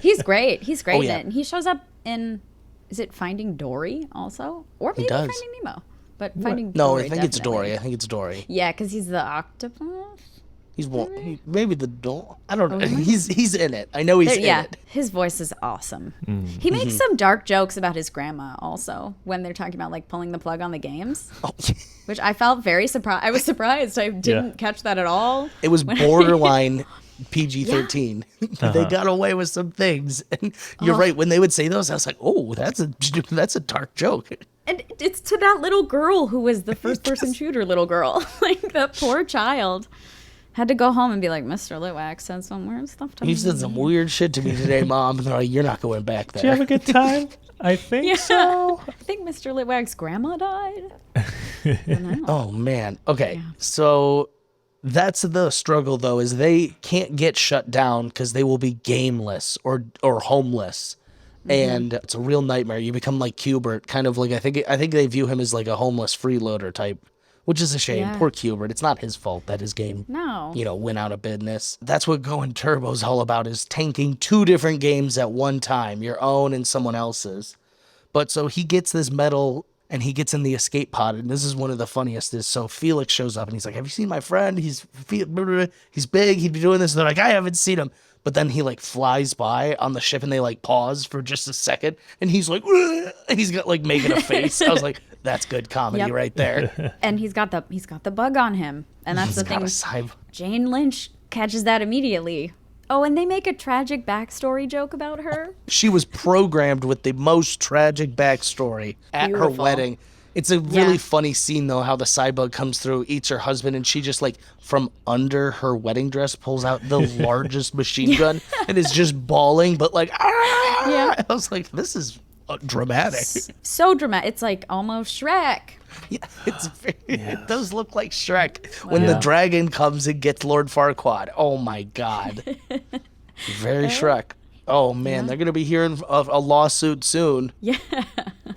He's great. He's great Oh, in yeah. it. And he shows up in, is it Finding Dory also? Or maybe does. Finding Nemo. But Finding No, Dory, I think it's definitely. Dory. I think it's Dory. Yeah, because he's the octopus. He's maybe the door. I don't know. He's in it. I know he's in Yeah, it. his voice is awesome. He makes some dark jokes about his grandma also when they're talking about like pulling the plug on the games, Oh, which I felt very surprised. I was surprised. I didn't catch that at all. it was borderline PG-13. They got away with some things. And you're right. When they would say those, I was like, oh, that's a dark joke. And it's to that little girl who was the first-person shooter little girl. Like, that poor child had to go home and be like, Mr. Litwack said some weird stuff to me. You said some weird shit to me today, Mom. And they're like, you're not going back there. Did you have a good time? I think so. I think Mr. Litwack's grandma died. Oh, man. Okay. So that's the struggle, though, is they can't get shut down because they will be gameless or homeless. And it's a real nightmare. You become like Qbert, kind of like I think they view him as like a homeless freeloader type, which is a shame. Yeah. Poor Qbert. It's not his fault that his game, No. went out of business. That's what Going Turbo's all about, is tanking two different games at one time, your own and someone else's. But so he gets this medal and he gets in the escape pod, and this is one of the funniest. Is so Felix shows up and he's like, "Have you seen my friend? He's big. He'd be doing this." And they're like, "I haven't seen him." But then he like flies by on the ship and they like pause for just a second and he's like, "Ugh," and he's got like making a face. I was like, that's good comedy Yep. right there. And he's got the bug on him. And that's the Got thing. a Jane Lynch catches that immediately. Oh, and they make a tragic backstory joke about her. She was programmed with the most tragic backstory at her Beautiful. wedding. It's a really Yeah. funny scene, though, how the Cybug comes through, eats her husband, and she just, like, from under her wedding dress pulls out the largest machine gun and is just bawling, but like, ah! Yeah. I was like, this is dramatic. So dramatic. It's like almost Shrek. Yeah, it does look like Shrek when the dragon comes and gets Lord Farquaad. Oh, my God. Very Shrek. Oh, man, they're going to be hearing of a lawsuit soon. Yeah.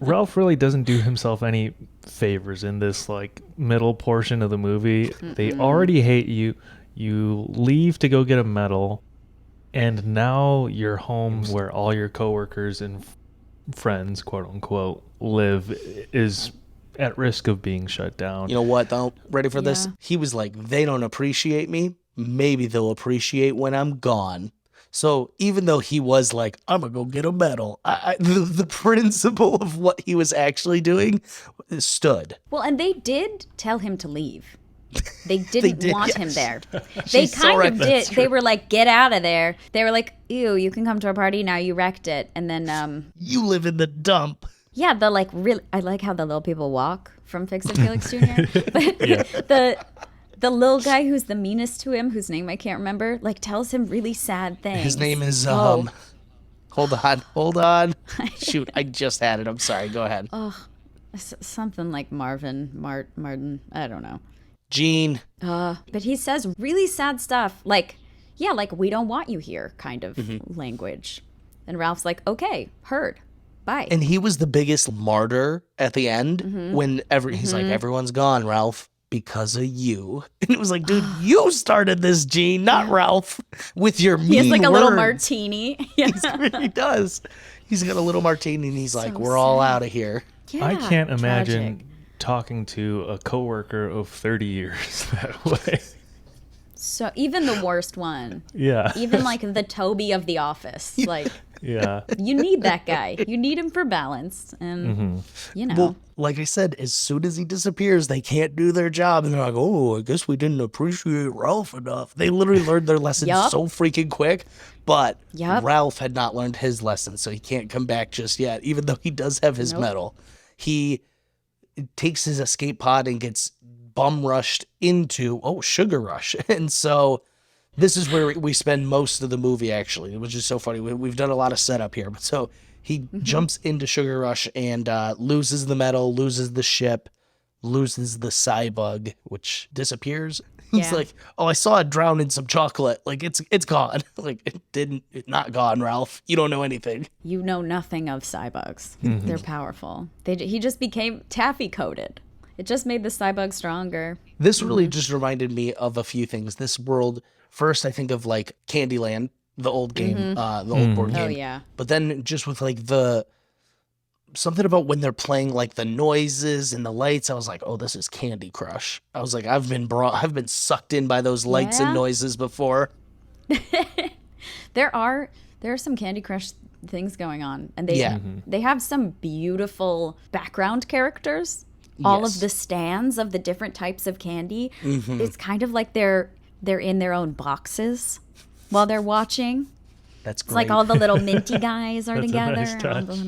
Ralph really doesn't do himself any favors in this like middle portion of the movie. They already hate you. You leave to go get a medal, and now your home where all your coworkers and friends, quote unquote, live is at risk of being shut down. You know what, though? Ready for this? Yeah. He was like, they don't appreciate me. Maybe they'll appreciate when I'm gone. So even though he was like, I'm going to go get a medal, the principle of what he was actually doing stood. Well, and they did tell him to leave. They didn't did, want yes. him there. They She's so kind right, of that's did. true. They were like, get out of there. They were like, ew, you can come to our party now. You wrecked it. And then, You live in the dump. yeah, the like really, I like how the little people walk from Fix It Felix Jr. But the little guy who's the meanest to him, whose name I can't remember, like tells him really sad things. His name is, Oh. hold on. Shoot, I just had it. I'm sorry. Go ahead. Something like Martin. I don't know. Gene. But he says really sad stuff, like, yeah, like, we don't want you here kind of language. And Ralph's like, okay, heard. Bye. And he was the biggest martyr at the end when he's like, everyone's gone, Ralph, because of you. And it was like, dude, you started this, Gene, not Ralph, with your mean he has like a little words. martini. Yeah. He does. He's got a little martini and he's like, So we're all sad. out of here. Yeah, I can't imagine tragic. talking to a coworker of 30 years that way. So even the worst one, Yeah. even like the Toby of The Office, like Yeah. you need that guy. You need him for balance, and you know. Well, like I said, as soon as he disappears, they can't do their job. And they're like, oh, I guess we didn't appreciate Ralph enough. They literally learned their lesson Yup. so freaking quick. But Yup. Ralph had not learned his lesson, so he can't come back just yet, even though he does have his medal. He takes his escape pod and gets bum rushed into, Sugar Rush. And so this is where we spend most of the movie, actually, which is so funny. We've done a lot of setup here. But so he jumps into Sugar Rush and loses the medal, loses the ship, loses the Cybug, which disappears. He's Yeah. like, I saw it drown in some chocolate. Like, it's gone. Like, it's not gone, Ralph. You don't know anything. You know nothing of cybugs. They're powerful. He just became taffy coated. It just made the cybug stronger. This really just reminded me of a few things. This world, first I think of like Candyland, the old game, the old board game. Oh yeah. But then just with like something about when they're playing like the noises and the lights, I was like, oh, this is Candy Crush. I was like, I've been sucked in by those lights and Yeah. noises before. There are some Candy Crush things going on, and Yeah. they have some beautiful background characters. All Yes. of the stands of the different types of candy. It's kind of like they're in their own boxes while they're watching. That's great. It's like all the little minty guys are That's a together. nice and all touch.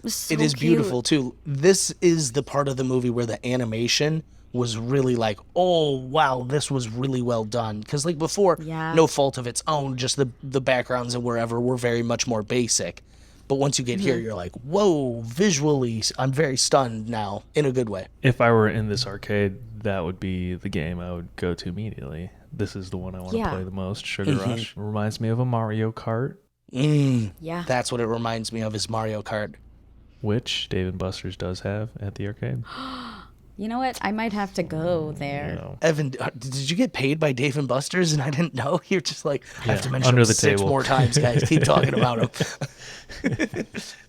the- so It is cute. beautiful too. This is the part of the movie where the animation was really like, oh wow, this was really well done. Because like before, Yeah. no fault of its own, just the backgrounds and wherever were very much more basic. But once you get here, you're like, whoa, visually, I'm very stunned now in a good way. If I were in this arcade, that would be the game I would go to immediately. This is the one I want to Yeah. play the most. Sugar Rush reminds me of a Mario Kart, Yeah. That's what it reminds me of is Mario Kart. which Dave & Buster's does have at the arcade. You know what? I might have to go there. You know. Evan, did you get paid by Dave and Buster's and I didn't know? You're just like, I have to Yeah, mention under him the 6 table. more times, guys. Keep talking about him.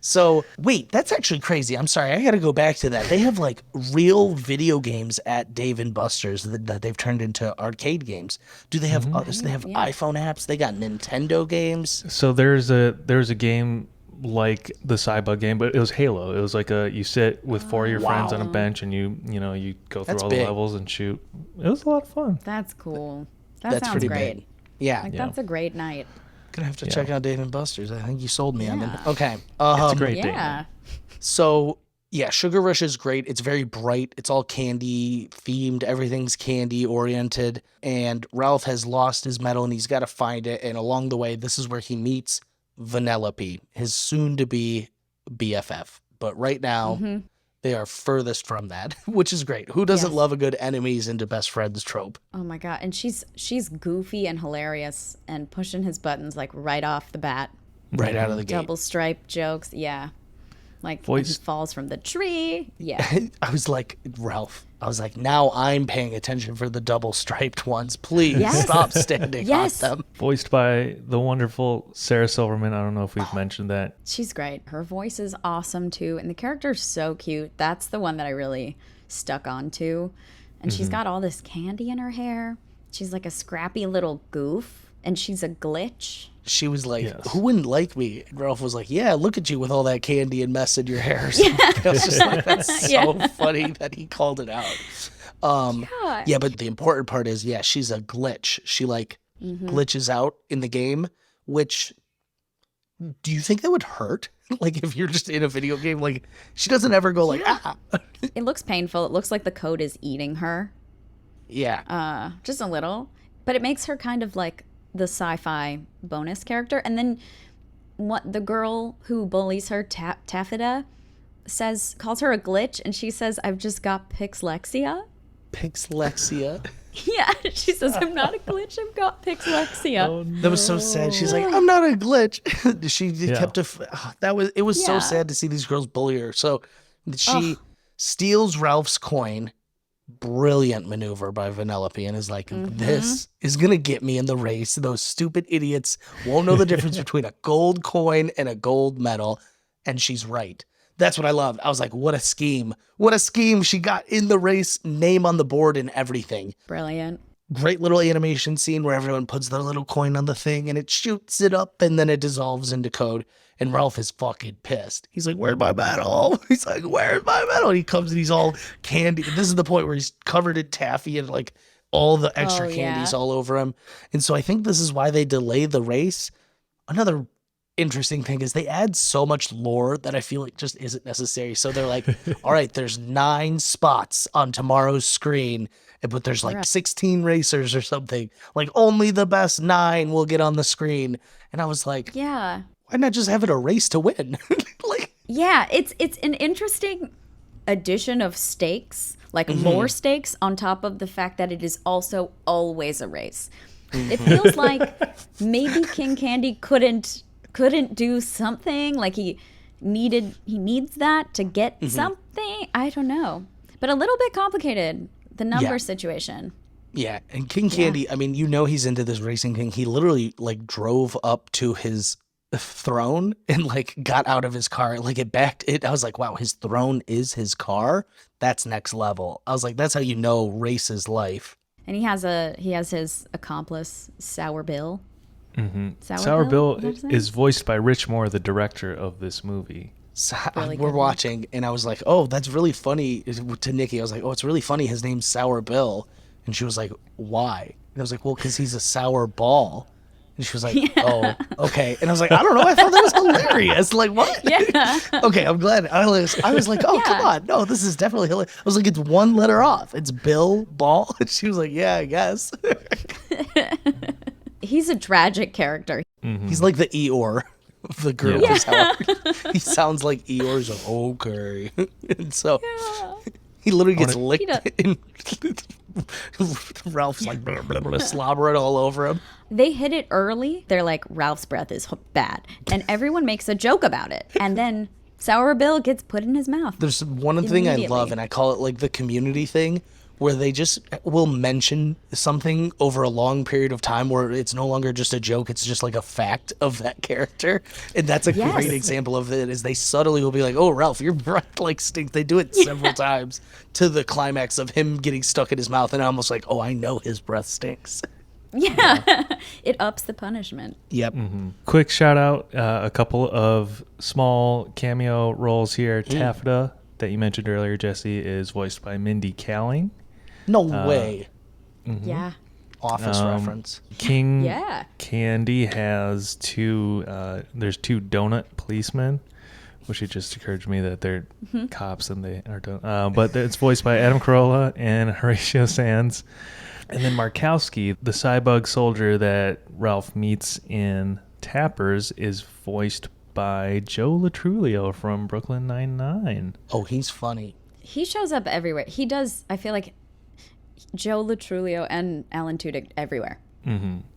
So, wait, that's actually crazy. I'm sorry. I got to go back to that. They have like real video games at Dave and Buster's that they've turned into arcade games. Do they have others? They have iPhone apps. They got Nintendo games. So there's a game like the Cybug game, but it was Halo. It was like you sit with 4 of your friends on a bench and you go through That's all big. the levels and shoot. It was a lot of fun. That's cool. That That's sounds pretty great. big. Yeah. Like Yeah. that's a great night. Gonna have to check out Dave and Buster's. I think you sold me on it. Yeah. Okay. It's a great day. Yeah. So yeah, Sugar Rush is great. It's very bright. It's all candy themed. Everything's candy oriented. And Ralph has lost his medal and he's got to find it. And along the way, this is where he meets Vanellope, his soon to be BFF. But right now, they are furthest from that, which is great. Who doesn't Yes. love a good enemies into best friends trope? Oh my god. And she's goofy and hilarious and pushing his buttons like right off the bat. Right out of the gate. Double stripe jokes. Yeah. Like when he Voice- falls from the tree. Yeah. I was like, Ralph, I was like, now I'm paying attention for the double striped ones. Please Yes. stop standing Yes. on them. Voiced by the wonderful Sarah Silverman. I don't know if we've mentioned that. She's great. Her voice is awesome too. And the character's so cute. That's the one that I really stuck on to. And she's got all this candy in her hair. She's like a scrappy little goof. And she's a glitch. She was like, Yes. who wouldn't like me? And Ralph was like, yeah, look at you with all that candy and mess in your hair. I was just like, that's so funny that he called it out. Yeah, but the important part is, yeah, she's a glitch. She like glitches out in the game, which do you think that would hurt? Like if you're just in a video game, like she doesn't ever go like, ah. It looks painful. It looks like the code is eating her. Yeah. Just a little. But it makes her kind of like the sci-fi bonus character. And then what the girl who bullies her, Taffeta, calls her a glitch, and she says, "I've just got pixlexia." Pixlexia. Yeah, she says, "I'm not a glitch. I've got pixlexia." That was so sad. She's like, I'm not a glitch. She kept it was so Yeah. sad to see these girls bully her. So she steals Ralph's coin. Brilliant maneuver by Vanellope, and is like, this is gonna get me in the race. Those stupid idiots won't know the difference between a gold coin and a gold medal. And she's right. That's what I loved. I was like, what a scheme. What a scheme. She got in the race, name on the board and everything. Brilliant. Great little animation scene where everyone puts their little coin on the thing and it shoots it up and then it dissolves into code. And Ralph is fucking pissed. He's like, "Where's my medal?" He's like, "Where's my medal?" And he comes and he's all candy. This is the point where he's covered in taffy and like all the extra candies all over him. And so I think this is why they delay the race. Another interesting thing is they add so much lore that I feel like just isn't necessary. So they're like, all right, there's 9 spots on tomorrow's screen, but there's like 16 racers or something. Like only the best 9 will get on the screen. And I was like, Yeah. why not just have it a race to win? Like, Yeah, it's an interesting addition of stakes, like more stakes on top of the fact that it is also always a race. It feels like maybe King Candy couldn't do something, like he needs that to get something. I don't know. But a little bit complicated, the number situation. yeah, and King Candy, I mean, you know he's into this racing thing. He literally like drove up to his throne and like got out of his car, like it backed it. I was like, wow, his throne is his car. That's next level. I was like, that's how you know race is life. And he has his accomplice, Sour Bill. Sour Bill is voiced by Rich Moore, the director of this movie. So Really we're good. watching and I was like, oh, that's really funny. To Nikki, I was like, oh, it's really funny. His name's Sour Bill. And she was like, why? And I was like, well, because he's a sour ball. And she was like, oh, okay. And I was like, I don't know. I thought that was hilarious. Like, what? Yeah. Okay, I'm glad. I was like, oh, come on. No, this is definitely hilarious. I was like, it's 1 letter off. It's Bill Ball. And she was like, yeah, I guess. He's a tragic character. He's like the Eeyore of the group. Yeah. Is how he sounds like Eeyore's like, okay. And so he literally gets licked and Ralph's like blah, blah, blah, slobbering all over him. They hit it early. They're like, Ralph's breath is bad. And everyone makes a joke about it. And then Sour Bill gets put in his mouth. There's one thing I Immediately. love, and I call it like the community thing, where they just will mention something over a long period of time where it's no longer just a joke, it's just like a fact of that character. And that's a Yes. great example of it, is they subtly will be like, oh, Ralph, your breath like stinks. They do it several times to the climax of him getting stuck in his mouth, and I'm almost like, oh, I know his breath stinks. Yeah. It ups the punishment. Yep. Quick shout out, a couple of small cameo roles here. Taffeta, that you mentioned earlier, Jesse, is voiced by Mindy Kaling. No way. Yeah. Office reference. King Yeah. Candy has 2, there's 2 donut policemen, which it just occurred to me that they're cops and they are but it's voiced by Adam Carolla and Horatio Sands. And then Markowski, the cybug soldier that Ralph meets in Tappers, is voiced by Joe Latrulio from Brooklyn Nine-Nine. Oh, he's funny. He shows up everywhere. He does, I feel like Joe Latrulio and Alan Tudyk everywhere.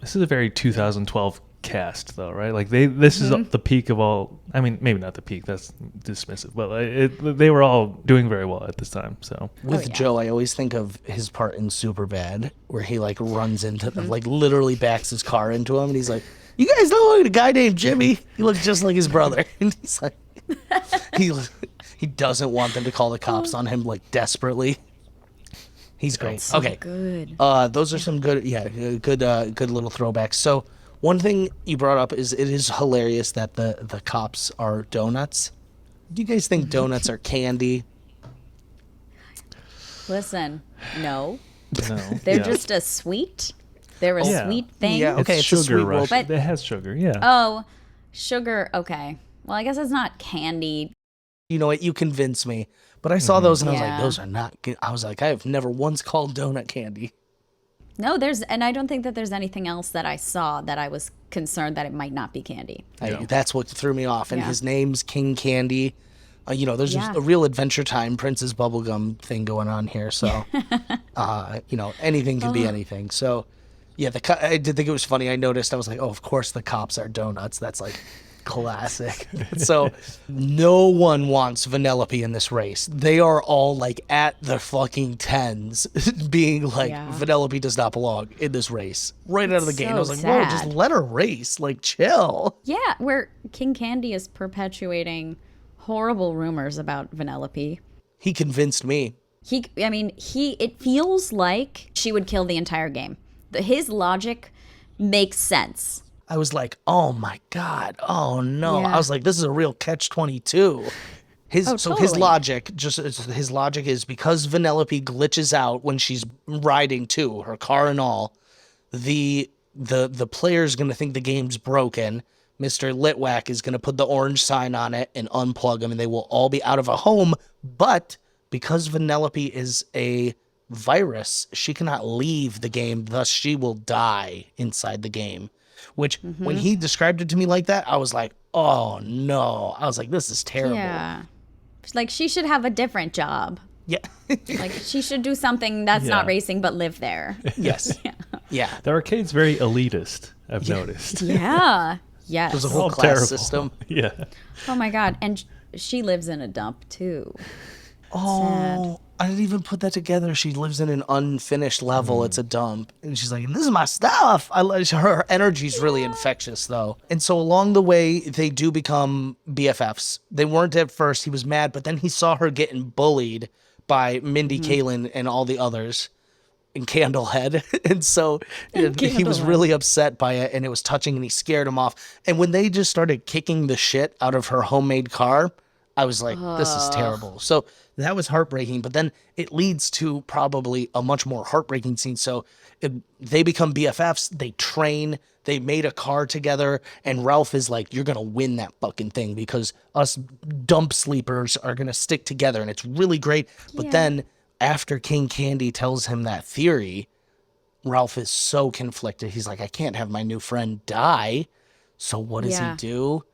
This is a very 2012 cast, though, right? Like this is the peak of all. I mean, maybe not the peak. That's dismissive, but they were all doing very well at this time. So With Joe, I always think of his part in Superbad, where he like runs into them, like literally backs his car into him, and he's like, "You guys know a guy named Jimmy? He looks just like his brother." And he's like, he doesn't want them to call the cops on him like desperately. He's great. So Okay, good. those are some good little throwbacks. So one thing you brought up is it is hilarious that the cops are donuts. Do you guys think donuts are candy? Listen, no. no, They're yeah. just a sweet. They're a Yeah. sweet thing. Yeah. Okay, it's it's a sugar sweet roll. rush. But- It has sugar, yeah. Oh, sugar. Okay. Well, I guess it's not candy. You know what? You convinced me. But I saw those and I was like, Yeah. those are not. I was like, I have never once called donut candy. No, and I don't think that there's anything else that I saw that I was concerned that it might not be candy. That's what threw me off. And Yeah. his name's King Candy. There's Yeah. a real Adventure Time Princess Bubblegum thing going on here. So, anything can be anything. So, yeah, I did think it was funny. I noticed. I was like, oh, of course the cops are donuts. That's like classic. So, no one wants Vanellope in this race. They are all like at the fucking tens, being like, Yeah. Vanellope does not belong in this race. Right out of the gate. And I was so like, whoa, just sad. let her race. Like, chill. Yeah, where King Candy is perpetuating horrible rumors about Vanellope. He convinced me. It feels like she would kill the entire game. his logic makes sense. I was like, oh my God. Oh no. Yeah. I was like, this is a real catch-22. His totally. logic is because Vanellope glitches out when she's riding too, her car and all, the player's gonna think the game's broken. Mr. Litwack is gonna put the orange sign on it and unplug them, and they will all be out of a home. But because Vanellope is a virus, she cannot leave the game, thus she will die inside the game. Which, when he described it to me like that, I was like, oh no. I was like, this is terrible. Yeah. Like, she should have a different job. Yeah. Like, she should do something that's not racing but live there. Yes. Yeah. The arcade's very elitist, I've noticed. Yeah. Yes. There's a whole Oh, class terrible. system. Yeah. Oh my God. And she lives in a dump too. Oh, I didn't even put that together. She lives in an unfinished level. It's a dump. And she's like, this is my stuff. Her energy's really infectious, though. And so along the way, they do become BFFs. They weren't at first. He was mad, but then he saw her getting bullied by Mindy Kaling and all the others in Candlehead. And so he was really upset by it, and it was touching, and he scared him off. And when they just started kicking the shit out of her homemade car, I was like, this is terrible. So that was heartbreaking, but then it leads to probably a much more heartbreaking scene. So they become BFFs, they train, they made a car together, and Ralph is like, you're going to win that fucking thing because us dump sleepers are going to stick together, and it's really great. But then after King Candy tells him that theory, Ralph is so conflicted. He's like, I can't have my new friend die. So what does he do?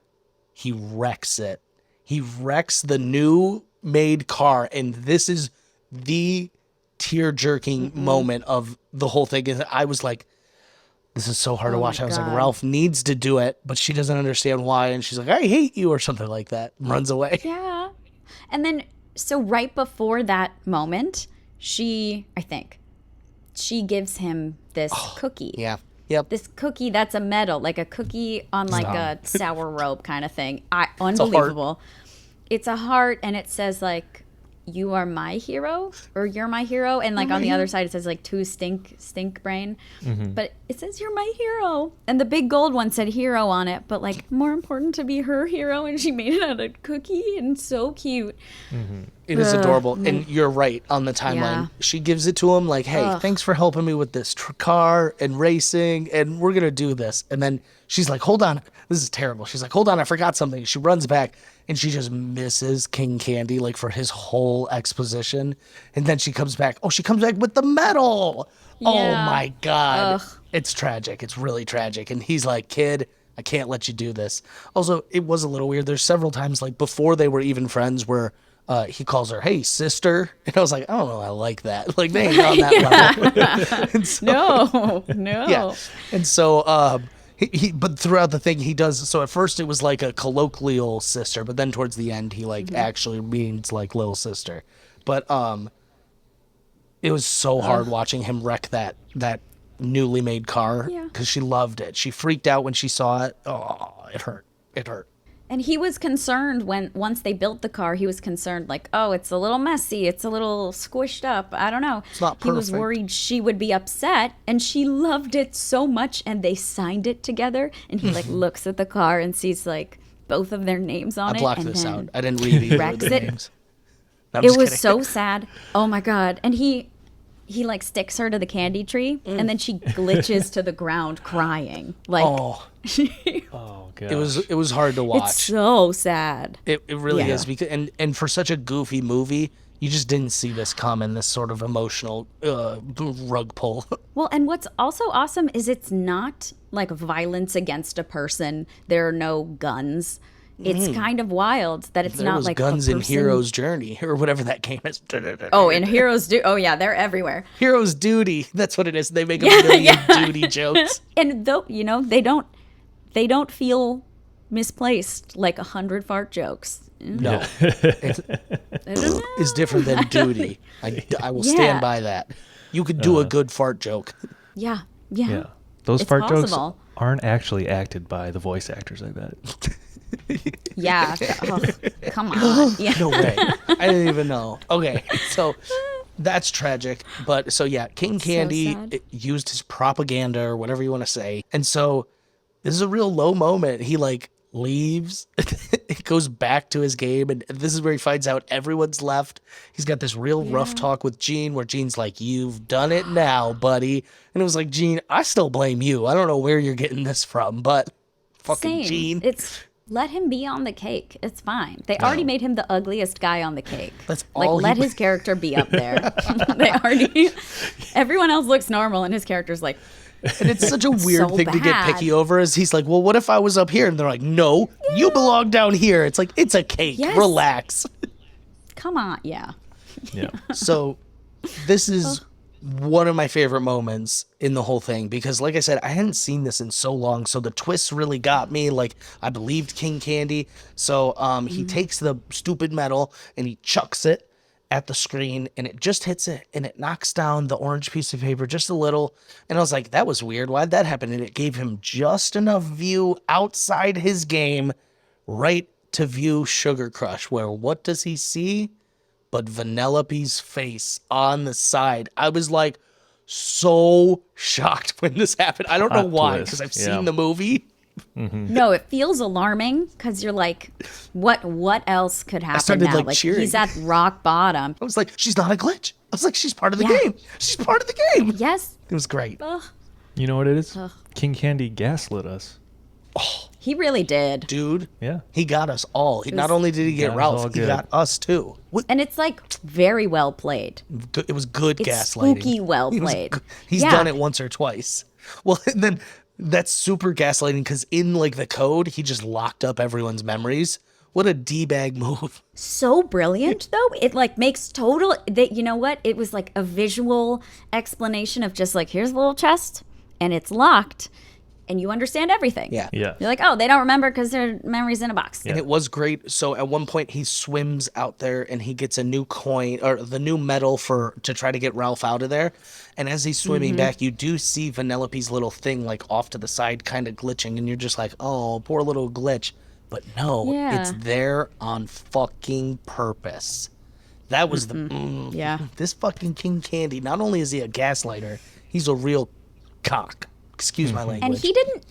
He wrecks it. He wrecks the new made car, and this is the tear-jerking moment of the whole thing. And I was like, this is so hard to watch. I was like, Ralph needs to do it, but she doesn't understand why, and she's like, I hate you, or something like that. Runs away. Yeah. And then, so right before that moment, I think, she gives him this cookie. Yeah. Yep. This cookie that's a medal, like a cookie on like a sour rope kind of thing. Unbelievable. It's a heart, and it says like, you are my hero, or you're my hero. And like on the other side, it says like to stink brain. But it says you're my hero. And the big gold one said hero on it, but like more important to be her hero. And she made it out of cookie, and so cute. It is adorable. And you're right on the timeline. Yeah. She gives it to him like, hey, thanks for helping me with this car and racing, and we're going to do this. And then she's like, hold on. This is terrible. She's like, hold on, I forgot something. She runs back, and she just misses King Candy like for his whole exposition. And then she comes back. Oh, she comes back with the medal. Oh, Yeah. my God. Ugh. It's tragic. It's really tragic. And he's like, kid, I can't let you do this. Also, it was a little weird. There's several times, like before they were even friends, where he calls her, hey, sister. And I was like, I don't know, I like that. Like, they ain't on that level. And so, No. yeah. And so, but throughout the thing, he does. So at first, it was like a colloquial sister, but then towards the end, he like actually means like little sister. But it was so hard watching him wreck that newly made car because she loved it. She freaked out when she saw it. Oh, it hurt. It hurt. And he was concerned once they built the car, he was concerned like, oh, it's a little messy. It's a little squished up. I don't know. It's not He was perfect. worried she would be upset, and she loved it so much, and they signed it together. And he like looks at the car and sees like both of their names on I it. blocked and this then out. I didn't read either of wrecks the it. names. No, I'm It just was kidding. so sad. Oh my God. And he like sticks her to the candy tree, and then she glitches to the ground crying. Like, Oh, Oh, God. it was hard to watch. it's so sad. It really Yeah. is, because and for such a goofy movie, you just didn't see this coming. This sort of emotional rug pull. Well, and what's also awesome is it's not like violence against a person. There are no guns. It's kind of wild that it's There not was like guns a in person... Hero's Journey or whatever that game is. Oh, and Heroes do. Oh yeah, they're everywhere. Hero's Duty. That's what it is. They make a million duty jokes. And though they don't feel misplaced like 100 fart jokes. No, I don't know. it's different than duty. I will Yeah. stand by that. You could do a good fart joke. Yeah. Yeah. Those It's fart jokes possible. aren't actually acted by the voice actors, I bet. Yeah. Oh, come on. Yeah. No way. I didn't even know. Okay, so That's tragic. But so yeah, King Candy sad. used his propaganda or whatever you want to say. And so this is a real low moment. He like leaves, it goes back to his game, and this is where he finds out everyone's left. He's got this real rough talk with Gene where Gene's like, "You've done it now, buddy." And it was like, Gene, I still blame you. I don't know where you're getting this from, but fucking Same. Gene. It's let him be on the cake. It's fine. They already made him the ugliest guy on the cake. That's like all he- let his character be up there. They already. Everyone else looks normal, and his character's like, And it's such a weird So thing to get bad. picky over. Is he's like, well, what if I was up here? And they're like, no, you belong down here. It's like, it's a cake. Yes. Relax. come on, yeah. Yeah. So this is one of my favorite moments in the whole thing because, like I said, I hadn't seen this in so long. So the twists really got me. Like, I believed King Candy. So he takes the stupid medal and he chucks it at the screen, and it just hits it, and it knocks down the orange piece of paper just a little. And I was like, that was weird. Why'd that happen? And it gave him just enough view outside his game, right to view Sugar Crush, where what does he see? But Vanellope's face on the side. I was like so shocked when this happened. I don't know Hot why, twist, because I've yeah. seen the movie. No, it feels alarming because you're like, what else could happen started, now? like, cheering. He's at rock bottom. I was like, she's not a glitch. I was like, she's part of the Yeah. game. She's part of the game. Yes, It was great. You know what it is? King Candy gaslit us. he really did. Dude, Yeah. he got us all. Not only did he get got us all Ralph, he good. got us too. And it's like very well played. It was good It's gaslighting. spooky well It was played. good. He's Yeah. done it once or twice. Well, and then that's super gaslighting because in like the code, he just locked up everyone's memories. What a D-bag move. So brilliant though. It like makes total that you know what? It was like a visual explanation of just like here's a little chest and it's locked and you understand everything. Yeah. Yeah. You're like, oh, they don't remember because their memory's in a box. And it was great. So at one point he swims out there and he gets a new coin or the new medal to try to get Ralph out of there. And as he's swimming back, you do see Vanellope's little thing like off to the side kind of glitching, and you're just like, oh, poor little glitch. But no, Yeah. it's there on fucking purpose. That was Yeah. this fucking King Candy. Not only is he a gaslighter, he's a real cock. Excuse my language. And he didn't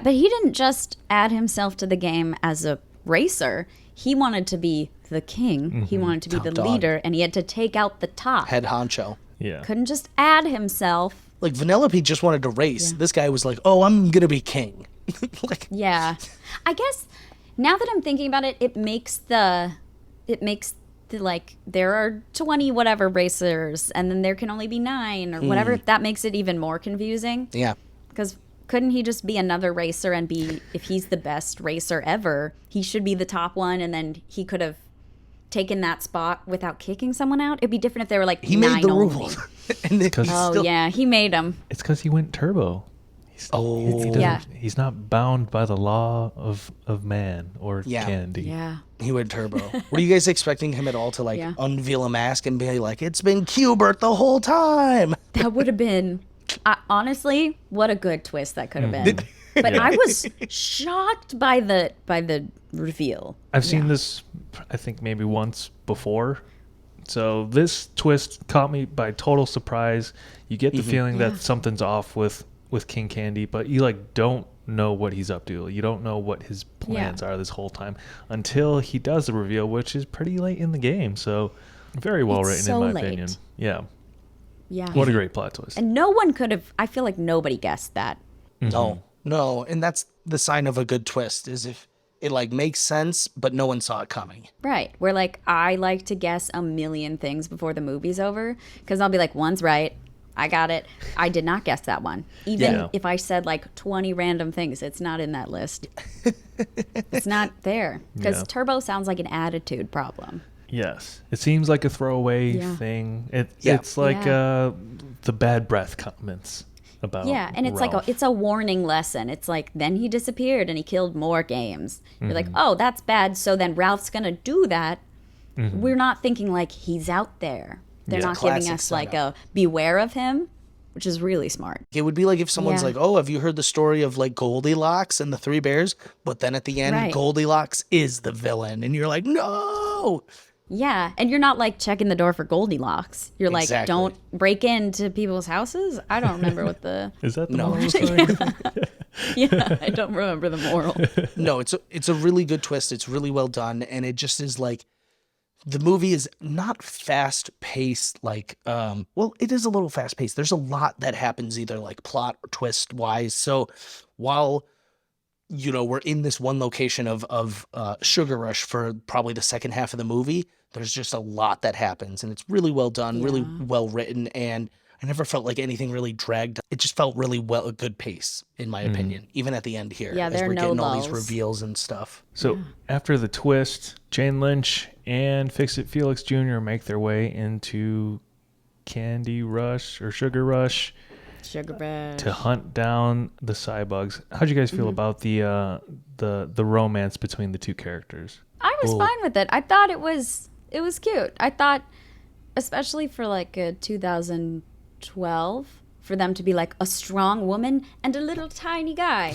but he didn't just add himself to the game as a racer. He wanted to be the king. He wanted to be the dog. leader, and he had to take out the top. Head honcho. Yeah. Couldn't just add himself. Like Vanellope just wanted to race. This guy was like, "Oh, I'm gonna be king." Like, Yeah. I guess now that I'm thinking about it, it makes the like there are 20 whatever racers and then there can only be 9 or whatever. That makes it even more confusing yeah, because couldn't he just be another racer and be if he's the best racer ever, he should be the top one and then he could have taken that spot without kicking someone out? It'd be different if they were like he 9 made the only. rules, and then he's Oh still, yeah, he made them. It's because he went turbo. He doesn't- Yeah. He's not bound by the law of man or Yeah. candy. Yeah. he went turbo. Were you guys expecting him at all to like Yeah. unveil a mask and be like, "It's been Q-Bert the whole time"? That would have been, honestly, what a good twist that could have been. But I was shocked by the reveal. I've seen this, I think, maybe once before. So this twist caught me by total surprise. You get the feeling that something's off with King Candy, but you like don't know what he's up to. You don't know what his plans are this whole time until he does the reveal, which is pretty late in the game. So very well It's written so in my late. opinion. Yeah. Yeah. What a great plot twist. And no one could have, I feel like nobody guessed that. No, and that's the sign of a good twist is if it like makes sense, but no one saw it coming. Right. Where like, I like to guess a million things before the movie's over because I'll be like, one's right. I got it. I did not guess that one. Even Yeah. if I said like 20 random things, it's not in that list. It's not there because Yeah. Turbo sounds like an attitude problem. Yes. It seems like a throwaway Yeah. thing. Yeah. It's like Yeah. the bad breath comments about Yeah, and it's like Ralph. it's a warning lesson. It's like then he disappeared and he killed more games. You're like, oh, that's bad. So then Ralph's gonna do that. We're not thinking like he's out there. They're Yeah. not giving Classic us like a beware of him, which is really smart. It would be like if someone's Yeah. like, "Oh, have you heard the story of like Goldilocks and the 3 bears?" But then at the end, Right. Goldilocks is the villain, and you're like, "No!" Yeah, and you're not like checking the door for Goldilocks. You're like, Exactly. don't break into people's houses. I don't remember what the. Is that the No. moral story? Yeah, I don't remember the moral. No, it's a really good twist. It's really well done, and it just is like the movie is not fast paced. Like, well, it is a little fast paced. There's a lot that happens, either like plot or twist wise. So while we're in this one location of Sugar Rush for probably the second half of the movie, there's just a lot that happens, and it's really well done, really well written, and I never felt like anything really dragged. It just felt really a good pace, in my opinion, even at the end here. Yeah, as there are we're no getting all these lulls. reveals and stuff. So after the twist, Jane Lynch and Fix-It Felix Jr. make their way into Candy Rush or Sugar Rush Sugar Rush. to hunt down the Cybugs. How'd you guys feel about the romance between the two characters? I was fine with it. I thought it was cute. I thought, especially for like a 2012, for them to be like a strong woman and a little tiny guy.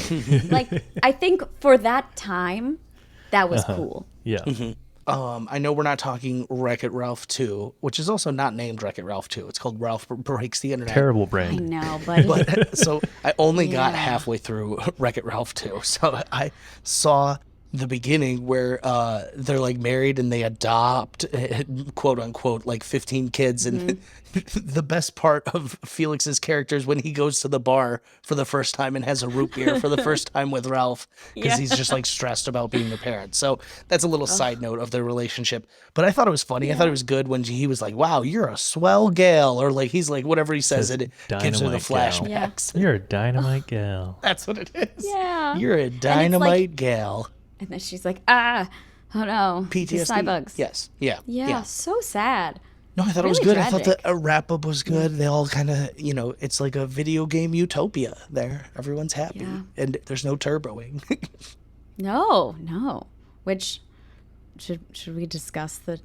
Like, I think for that time, that was cool. Yeah. I know we're not talking Wreck-It Ralph 2, which is also not named Wreck-It Ralph 2. It's called Ralph Breaks the Internet. Terrible I brain. know, but But so I only got Yeah. halfway through Wreck-It Ralph 2. So I saw the beginning where they're like married and they adopt, quote unquote, like 15 kids. And the best part of Felix's character is when he goes to the bar for the first time and has a root beer for the first time with Ralph, because he's just like stressed about being a parent. So that's a little side note of their relationship. But I thought it was funny. I thought it was good when he was like, wow, you're a swell gal. Or like, he's like, whatever he says, Says it gives her the dynamite gal. flashbacks. You're a dynamite gal. That's what it is. Yeah. You're a like- dynamite gal. and then she's like, oh no, the PTSD. Cybugs. Yes. Yeah. Yeah, so sad. No, I thought it was Really good. I thought tragic. the wrap up was good. They all kind of, it's like a video game utopia there. Everyone's happy. Yeah. And there's no turboing. No. Which should we discuss the?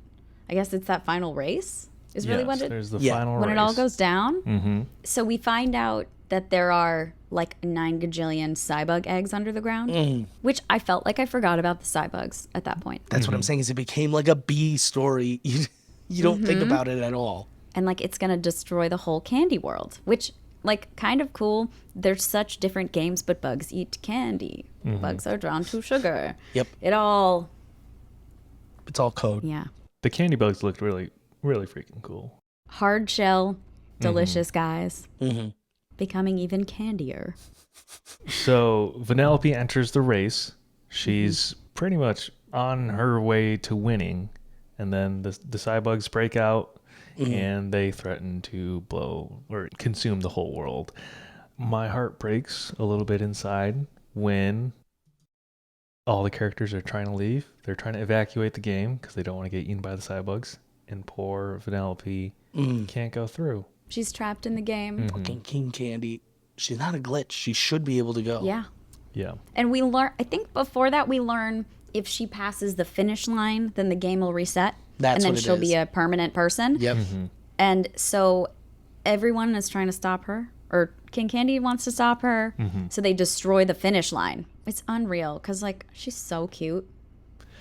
I guess it's that final race. Is really Yes, what it there's the Yeah. final when race. it all goes down. Mm-hmm. So we find out that there are like 9 gajillion Cybug eggs under the ground, which I felt like I forgot about the Cybugs at that point. That's what I'm saying, is it became like a B story. You don't think about it at all. And like it's gonna destroy the whole candy world, which like kind of cool. There's such different games, but bugs eat candy. Bugs are drawn to sugar. Yep. It all, It's all code. yeah. The candy bugs looked really, really freaking cool. Hard shell, delicious guys. Becoming even candier. So Vanellope enters the race. She's pretty much on her way to winning, and then the Cybugs break out, and they threaten to blow or consume the whole world. My heart breaks a little bit inside when all the characters are trying to leave. They're trying to evacuate the game because they don't want to get eaten by the Cybugs, and poor Vanellope can't go through. She's trapped in the game. Fucking King Candy. She's not a glitch. She should be able to go. Yeah. Yeah. And we learn, I think before that, we learn if she passes the finish line, then the game will reset. That's and then what it she'll is. be a permanent person. Yep. And so everyone is trying to stop her, or King Candy wants to stop her. So they destroy the finish line. It's unreal because, like, she's so cute.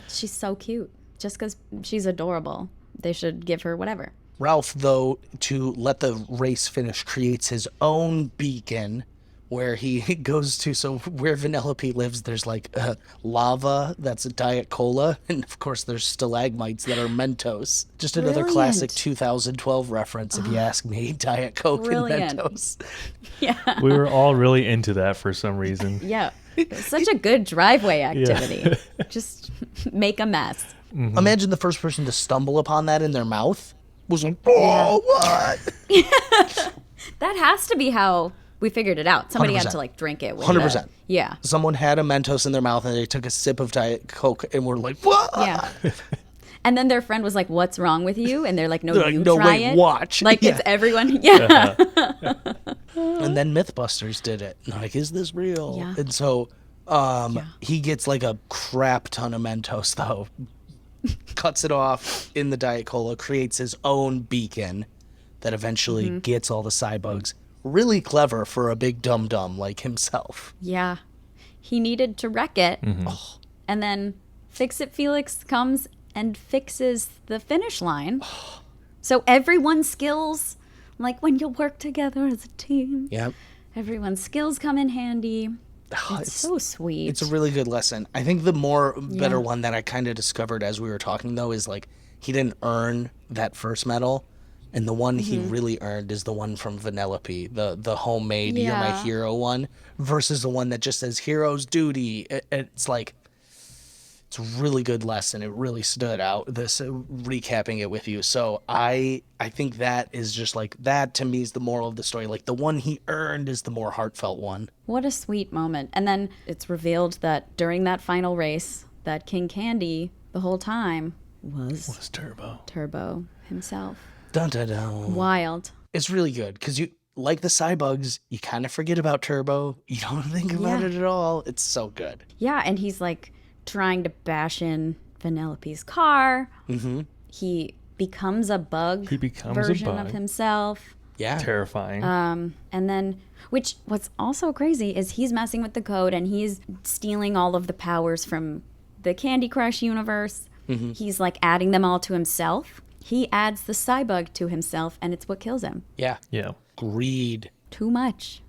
She's so cute. Just because she's adorable, they should give her whatever. Ralph, though, to let the race finish, creates his own beacon where he goes to. So where Vanellope lives, there's like lava that's a Diet Cola. And of course, there's stalagmites that are Mentos. Just another classic Brilliant. 2012 reference, if you ask me. Diet Coke Brilliant. and Mentos. Yeah. We were all really into that for some reason. Yeah. It's such a good driveway activity. Just make a mess. Imagine the first person to stumble upon that in their mouth was like, oh, what? That has to be how we figured it out. Somebody had 100%. to like drink it. With 100%. it. Yeah. Someone had a Mentos in their mouth and they took a sip of Diet Coke and were like, what? Yeah. And then their friend was like, "What's wrong with you?" And they're like, "No, They're like, you "No, try wait, it." watch. Like Yeah. it's everyone. Yeah. And then Mythbusters did it. And like, is this real? Yeah. And so he gets like a crap ton of Mentos, though. Cuts it off in the Diet Cola, creates his own beacon that eventually gets all the Cybugs. Really clever for a big dum-dum like himself. Yeah. He needed to wreck it. And then Fix It Felix comes and fixes the finish line. So everyone's skills, like when you work together as a team, Yep. everyone's skills come in handy. It's so sweet. It's a really good lesson. I think the better one that I kind of discovered as we were talking, though, is like he didn't earn that first medal. And the one he really earned is the one from Vanellope, the homemade "You're my hero" one, versus the one that just says "Hero's Duty." It's like, it's a really good lesson. It really stood out, this recapping it with you. So I think that is just like, that to me is the moral of the story. Like, the one he earned is the more heartfelt one. What a sweet moment. And then it's revealed that during that final race, that King Candy the whole time was Turbo himself. Dun, dun, dun. Wild. It's really good because you, like the Cybugs, you kind of forget about Turbo. You don't think about it at all. It's so good. Yeah, and he's like trying to bash in Vanellope's car. Mm-hmm. He becomes a bug version of himself. Yeah. Terrifying. And then, what's also crazy is he's messing with the code and he's stealing all of the powers from the Candy Crush universe. Mm-hmm. He's like adding them all to himself. He adds the Cybug to himself, and it's what kills him. Yeah. Yeah. Greed. Too much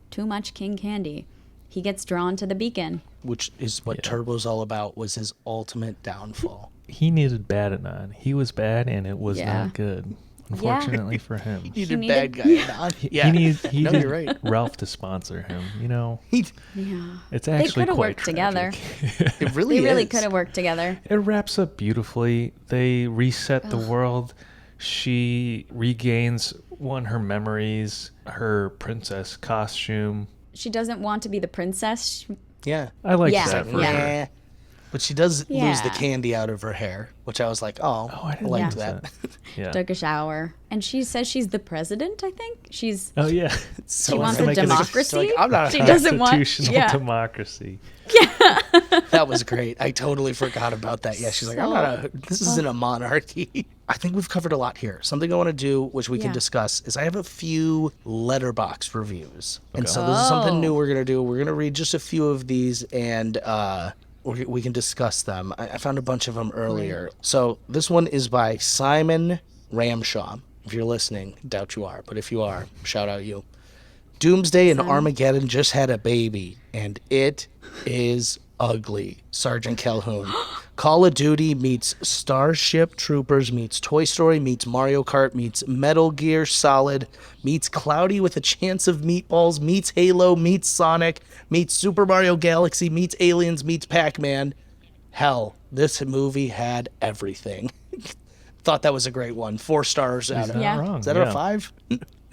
King Candy. He gets drawn to the beacon. Which is what Turbo's all about, was his ultimate downfall. He needed Bad-Anon. He was bad, and it was not good. Unfortunately for him. He needed bad guy on. Yeah. He No, needed you're right. Ralph to sponsor him, you know? Yeah. It's actually They could have quite worked together. tragic. It really They really is. could have worked together. It wraps up beautifully. They reset the world. She regains her memories, her princess costume. She doesn't want to be the princess. Yeah. I like Yeah. that for Yeah. her. Yeah. But she does lose the Yeah. candy out of her hair, which I was like, I didn't liked notice that. Yeah. Took a shower. And she says she's the president, I think. She's Oh yeah. she wants a Make it a- democracy. like, I'm not she doesn't want Constitutional democracy. That was great. I totally forgot about that. Yeah, she's like, this isn't a monarchy. I think we've covered a lot here. Something I want to do, which we can discuss, is I have a few letterbox reviews. And so this is something new we're going to do. We're going to read just a few of these and we can discuss them. I found a bunch of them earlier. So this one is by Simon Ramshaw. If you're listening, doubt you are, but if you are, shout out you. Doomsday and Armageddon just had a baby, and it is ugly. Sergeant Calhoun. Call of Duty meets Starship Troopers meets Toy Story meets Mario Kart meets Metal Gear Solid meets Cloudy with a Chance of Meatballs meets Halo meets Sonic meets Super Mario Galaxy meets Aliens meets Pac-Man. Hell, this movie had everything. Thought that was a great one. 4 stars out of Yeah. Wrong. Is that out of 5?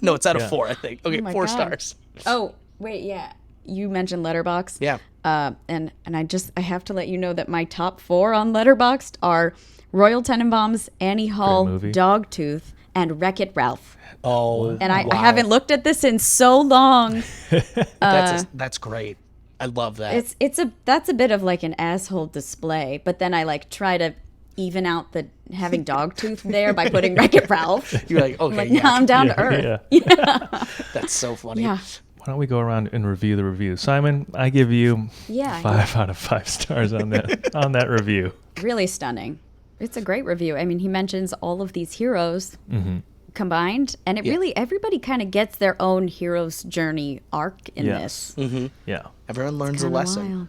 No, it's out of 4, I think. Okay, my 4 God. stars. Oh, wait, yeah. You mentioned Letterboxd. Yeah. And I have to let you know that my top 4 on Letterboxd are Royal Tenenbaums, Annie Hall, movie. Dogtooth, and Wreck-It Ralph. Oh, And I wow. haven't looked at this in so long. That's great. I love that. That's a bit of like an asshole display, but then I like try to even out the having Dogtooth there by putting Wreck-It Ralph. You're like, okay, Like, yeah, now I'm down to earth. Yeah. that's so funny. Yeah. Why don't we go around and review the review? Simon, I give you Yeah. 5 out of 5 stars on that review. Really stunning. It's a great review. I mean, he mentions all of these heroes combined, and it really, everybody kind of gets their own hero's journey arc in Yes. this. Yeah. Everyone learns a Kinda lesson.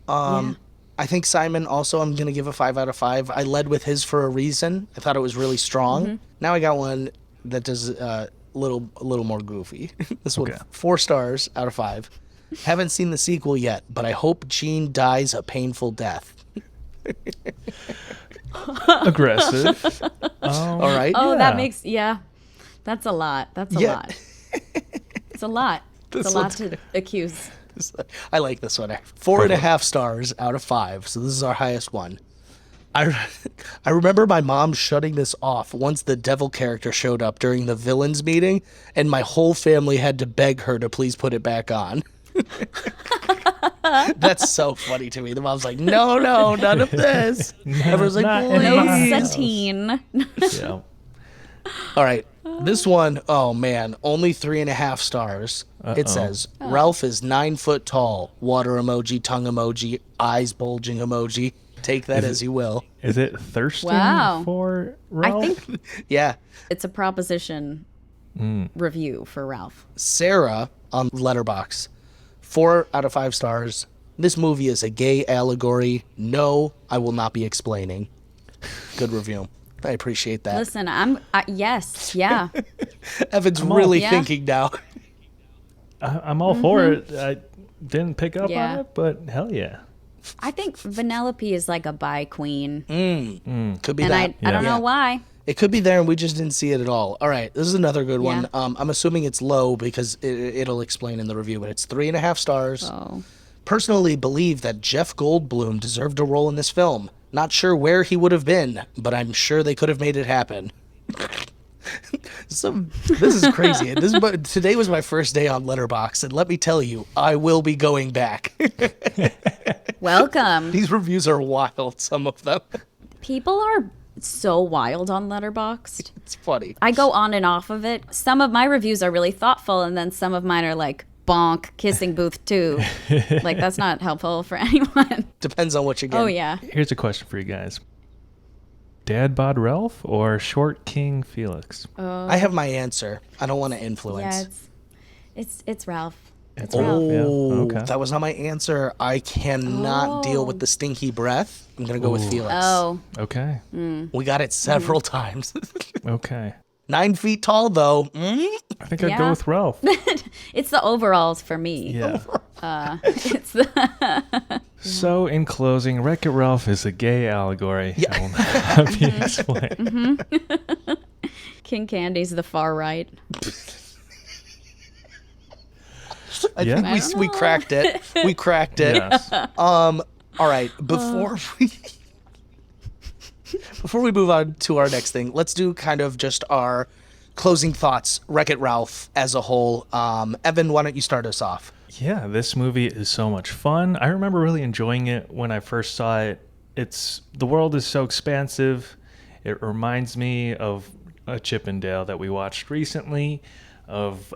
wild. I think Simon also, I'm going to give a 5 out of 5. I led with his for a reason. I thought it was really strong. Now I got one that does a little more goofy. This one, 4 stars out of 5. Haven't seen the sequel yet, but I hope Jean dies a painful death. Aggressive. All right. Oh, Yeah. that makes, that's a lot. That's a Yeah. lot. It's a lot. It's This a lot one's to accuse. I like this one. 4.5 stars out of 5. So this is our highest one. I remember my mom shutting this off once the devil character showed up during the villains meeting, and my whole family had to beg her to please put it back on. That's so funny to me. The mom's like, no, none of this. Everyone's like, not please. No Satine. Yeah. All right. This one, oh man, only 3.5 stars. It says, Ralph is 9 foot tall. Water emoji, tongue emoji, eyes bulging emoji. Take that as you will. Is it thirsting Wow. for Ralph? I think Yeah. it's a proposition review for Ralph. Sarah on Letterboxd, 4 out of 5 stars. This movie is a gay allegory. No, I will not be explaining. Good review. I appreciate that. Listen, yes, yeah. Evan's all- really Yeah. thinking now. I'm all for it. I didn't pick up Yeah. on it, but hell yeah. I think Vanellope is like a bi queen, Could be and that. I don't Yeah. know why. It could be there and we just didn't see it at all. All right, this is another good one. Yeah. I'm assuming it's low because it'll explain in the review, but it's 3.5 stars. Oh, Personally believe that Jeff Goldblum deserved a role in this film. Not sure where he would have been, but I'm sure they could have made it happen. This is crazy. Today was my first day on Letterboxd, and let me tell you, I will be going back. welcome. These reviews are wild, some of them. People are so wild on Letterboxd. It's funny. I go on and off of it. Some of my reviews are really thoughtful, and then some of mine are like bonk, kissing booth 2. Like, that's not helpful for anyone. Depends on what you get. Oh yeah. Here's a question for you guys. Dad bod Ralph or Short King Felix? I have my answer. I don't want to Yeah, influence. it's Ralph. It's Oh. Ralph. Yeah, Oh, okay. that was not my answer. I cannot deal with the stinky breath. I'm going to go with Felix. Oh, Okay. We got it several times. Okay. 9 feet tall, though. I think I'd go Yeah. with Ralph. it's the overalls for me. Yeah. It's the So, in closing, Wreck-It Ralph is a gay allegory. I will not be explained. King Candy's the far right. I Yeah. think I don't we know. cracked it. We cracked it. Yes. All right, before we move on to our next thing, let's do kind of just our closing thoughts, Wreck-It Ralph as a whole. Evan, why don't you start us off? Yeah, this movie is so much fun. I remember really enjoying it when I first saw it. The world is so expansive. It reminds me of a Chip and Dale that we watched recently. Of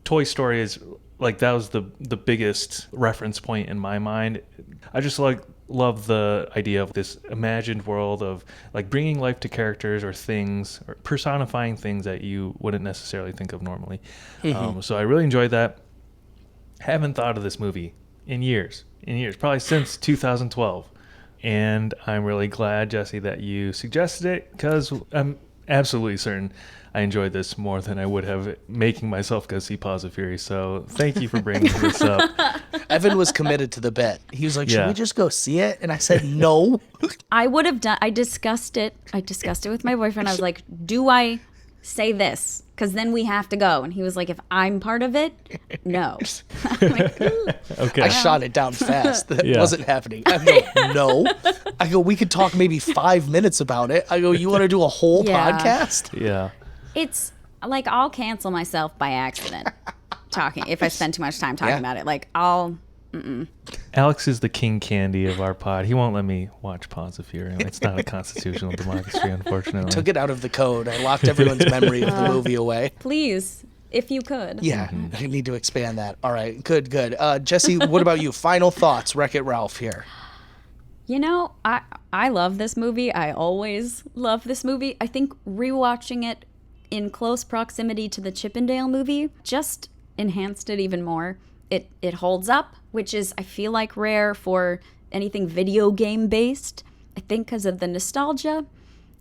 Toy Story is like that was the biggest reference point in my mind. I just love the idea of this imagined world of like bringing life to characters or things or personifying things that you wouldn't necessarily think of normally. So I really enjoyed that. Haven't thought of this movie in years, probably since 2012. And I'm really glad, Jesse, that you suggested it because I'm absolutely certain I enjoyed this more than I would have making myself go see Paws of Fury. So thank you for bringing this up. Evan was committed to the bet. He was like, should Yeah. we just go see it? And I said, no. I would have done. I discussed it with my boyfriend. I was like, "Do I say this? Because then we have to go." And he was like, "If I'm part of it, no." I'm like, "Ooh." Okay. I shot it down fast. That Yeah. wasn't happening. I go, no. I go, we could talk maybe 5 minutes about it. I go, you want to do a whole Yeah. podcast? Yeah. It's like I'll cancel myself by accident talking if I spend too much time talking Yeah. about it. Like I'll. Alex is the king candy of our pod. He won't let me watch Paws of Fury. It's not a constitutional democracy, unfortunately. Took it out of the code. I locked everyone's memory of the movie away. Please, if you could. Yeah, I need to expand that. All right, good. Jesse, what about you? Final thoughts, Wreck-It Ralph here. You know, I love this movie. I always love this movie. I think rewatching it in close proximity to the Chippendale movie just enhanced it even more. It holds up, which is, I feel like, rare for anything video game based. I think because of the nostalgia.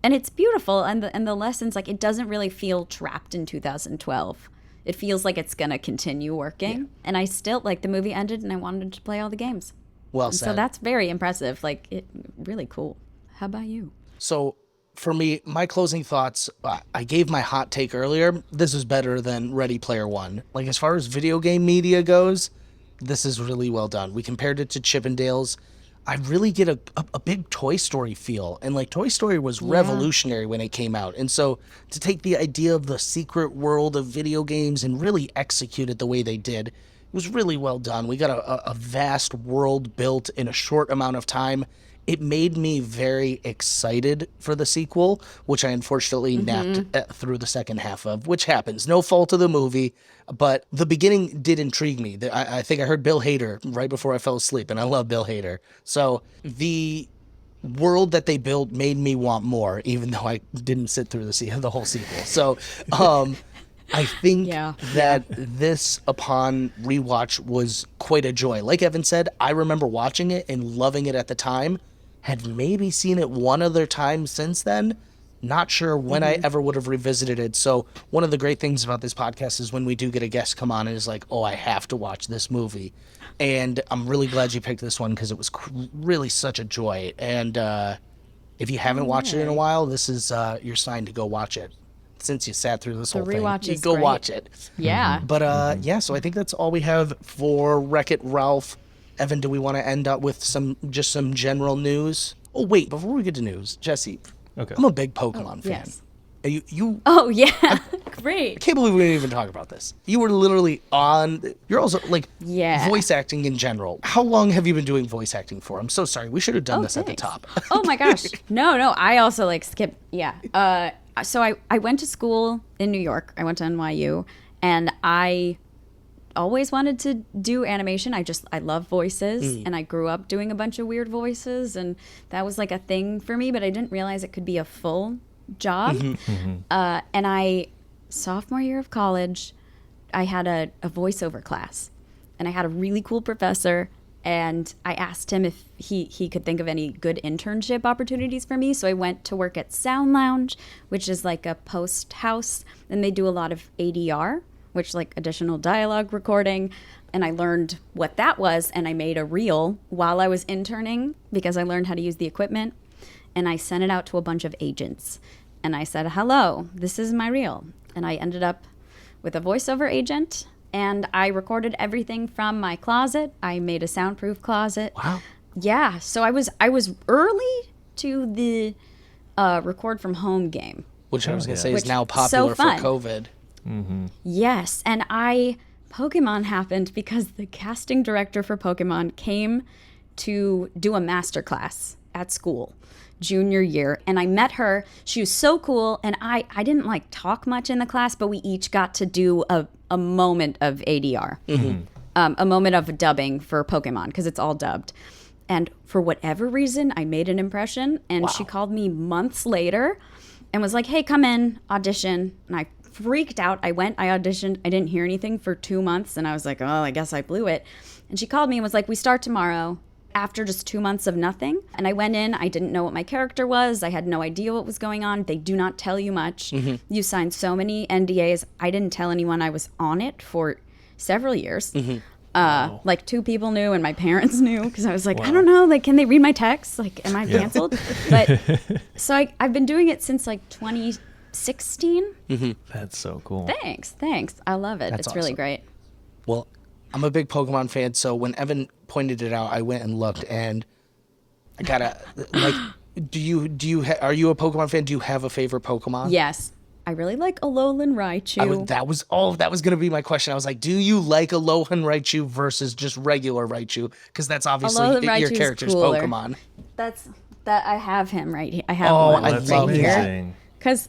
And it's beautiful. And the lessons, like, it doesn't really feel trapped in 2012. It feels like it's going to continue working. Yeah. And I still, like, the movie ended and I wanted to play all the games. Well And said. so that's very impressive. Like, really cool. How about you? So for me, my closing thoughts, I gave my hot take earlier. This is better than Ready Player One. Like, as far as video game media goes, this is really well done. We compared it to Chippendales. I really get a big Toy Story feel. And like Toy Story was revolutionary when it came out. And so to take the idea of the secret world of video games and really execute it the way they did, it was really well done. We got a vast world built in a short amount of time. It made me very excited for the sequel, which I unfortunately napped through the second half of, which happens. No fault of the movie, but the beginning did intrigue me. I think I heard Bill Hader right before I fell asleep, and I love Bill Hader. So the world that they built made me want more, even though I didn't sit through the whole sequel. So I think that this, upon rewatch, was quite a joy. Like Evan said, I remember watching it and loving it at the time. Had maybe seen it one other time since then. Not sure when I ever would have revisited it. So one of the great things about this podcast is when we do get a guest come on and is like, oh, I have to watch this movie. And I'm really glad you picked this one because it was really such a joy. And if you haven't watched it in a while, this is your sign to go watch it. Since you sat through this whole thing, you go watch it. Yeah. But yeah, so I think that's all we have for Wreck-It Ralph. Evan, do we want to end up with some general news? Oh, wait, before we get to news, Jesse, I'm a big Pokemon fan. Yes. You Oh, yeah. Great. I can't believe we didn't even talk about this. You were literally you're also like voice acting in general. How long have you been doing voice acting for? I'm so sorry. We should have done this at the top. Oh my gosh. No. I also like skip. Yeah. So I went to school in New York. I went to NYU and I always wanted to do animation. I love voices and I grew up doing a bunch of weird voices and that was like a thing for me, but I didn't realize it could be a full job. And sophomore year of college, I had a voiceover class and I had a really cool professor and I asked him if he could think of any good internship opportunities for me. So I went to work at Sound Lounge, which is like a post house, and they do a lot of ADR, which like additional dialogue recording. And I learned what that was, and I made a reel while I was interning because I learned how to use the equipment. And I sent it out to a bunch of agents. And I said, hello, this is my reel. And I ended up with a voiceover agent. And I recorded everything from my closet. I made a soundproof closet. Wow. Yeah. So I was early to the record from home game. Which I was going to say is now popular for COVID. Yes. And Pokemon happened because the casting director for Pokemon came to do a master class at school junior year, and I met her. She was so cool, and I didn't like talk much in the class, but we each got to do a moment of ADR, a moment of dubbing for Pokemon because it's all dubbed. And for whatever reason, I made an impression, and she called me months later and was like, hey, come in, audition. And I freaked out. I went, I auditioned. I didn't hear anything for 2 months, and I was like, oh, I guess I blew it. And she called me and was like, we start tomorrow. After just 2 months of nothing. And I went in, I didn't know what my character was. I had no idea what was going on. They do not tell you much. You sign so many NDAs. I didn't tell anyone I was on it for several years. Like 2 people knew and my parents knew because I was like, I don't know, like, can they read my text? Like, am I canceled? But so I've been doing it since like 2016. That's so cool. Thanks. I love it. It's really great. Well, I'm a big Pokemon fan, so when Evan pointed it out, I went and looked, and I gotta like. Are you a Pokemon fan? Do you have a favorite Pokemon? Yes, I really like Alolan Raichu. That was gonna be my question. I was like, do you like Alolan Raichu versus just regular Raichu? Because that's obviously your character's cooler. Pokemon. That I have him right here. I have one that's right amazing. here. Because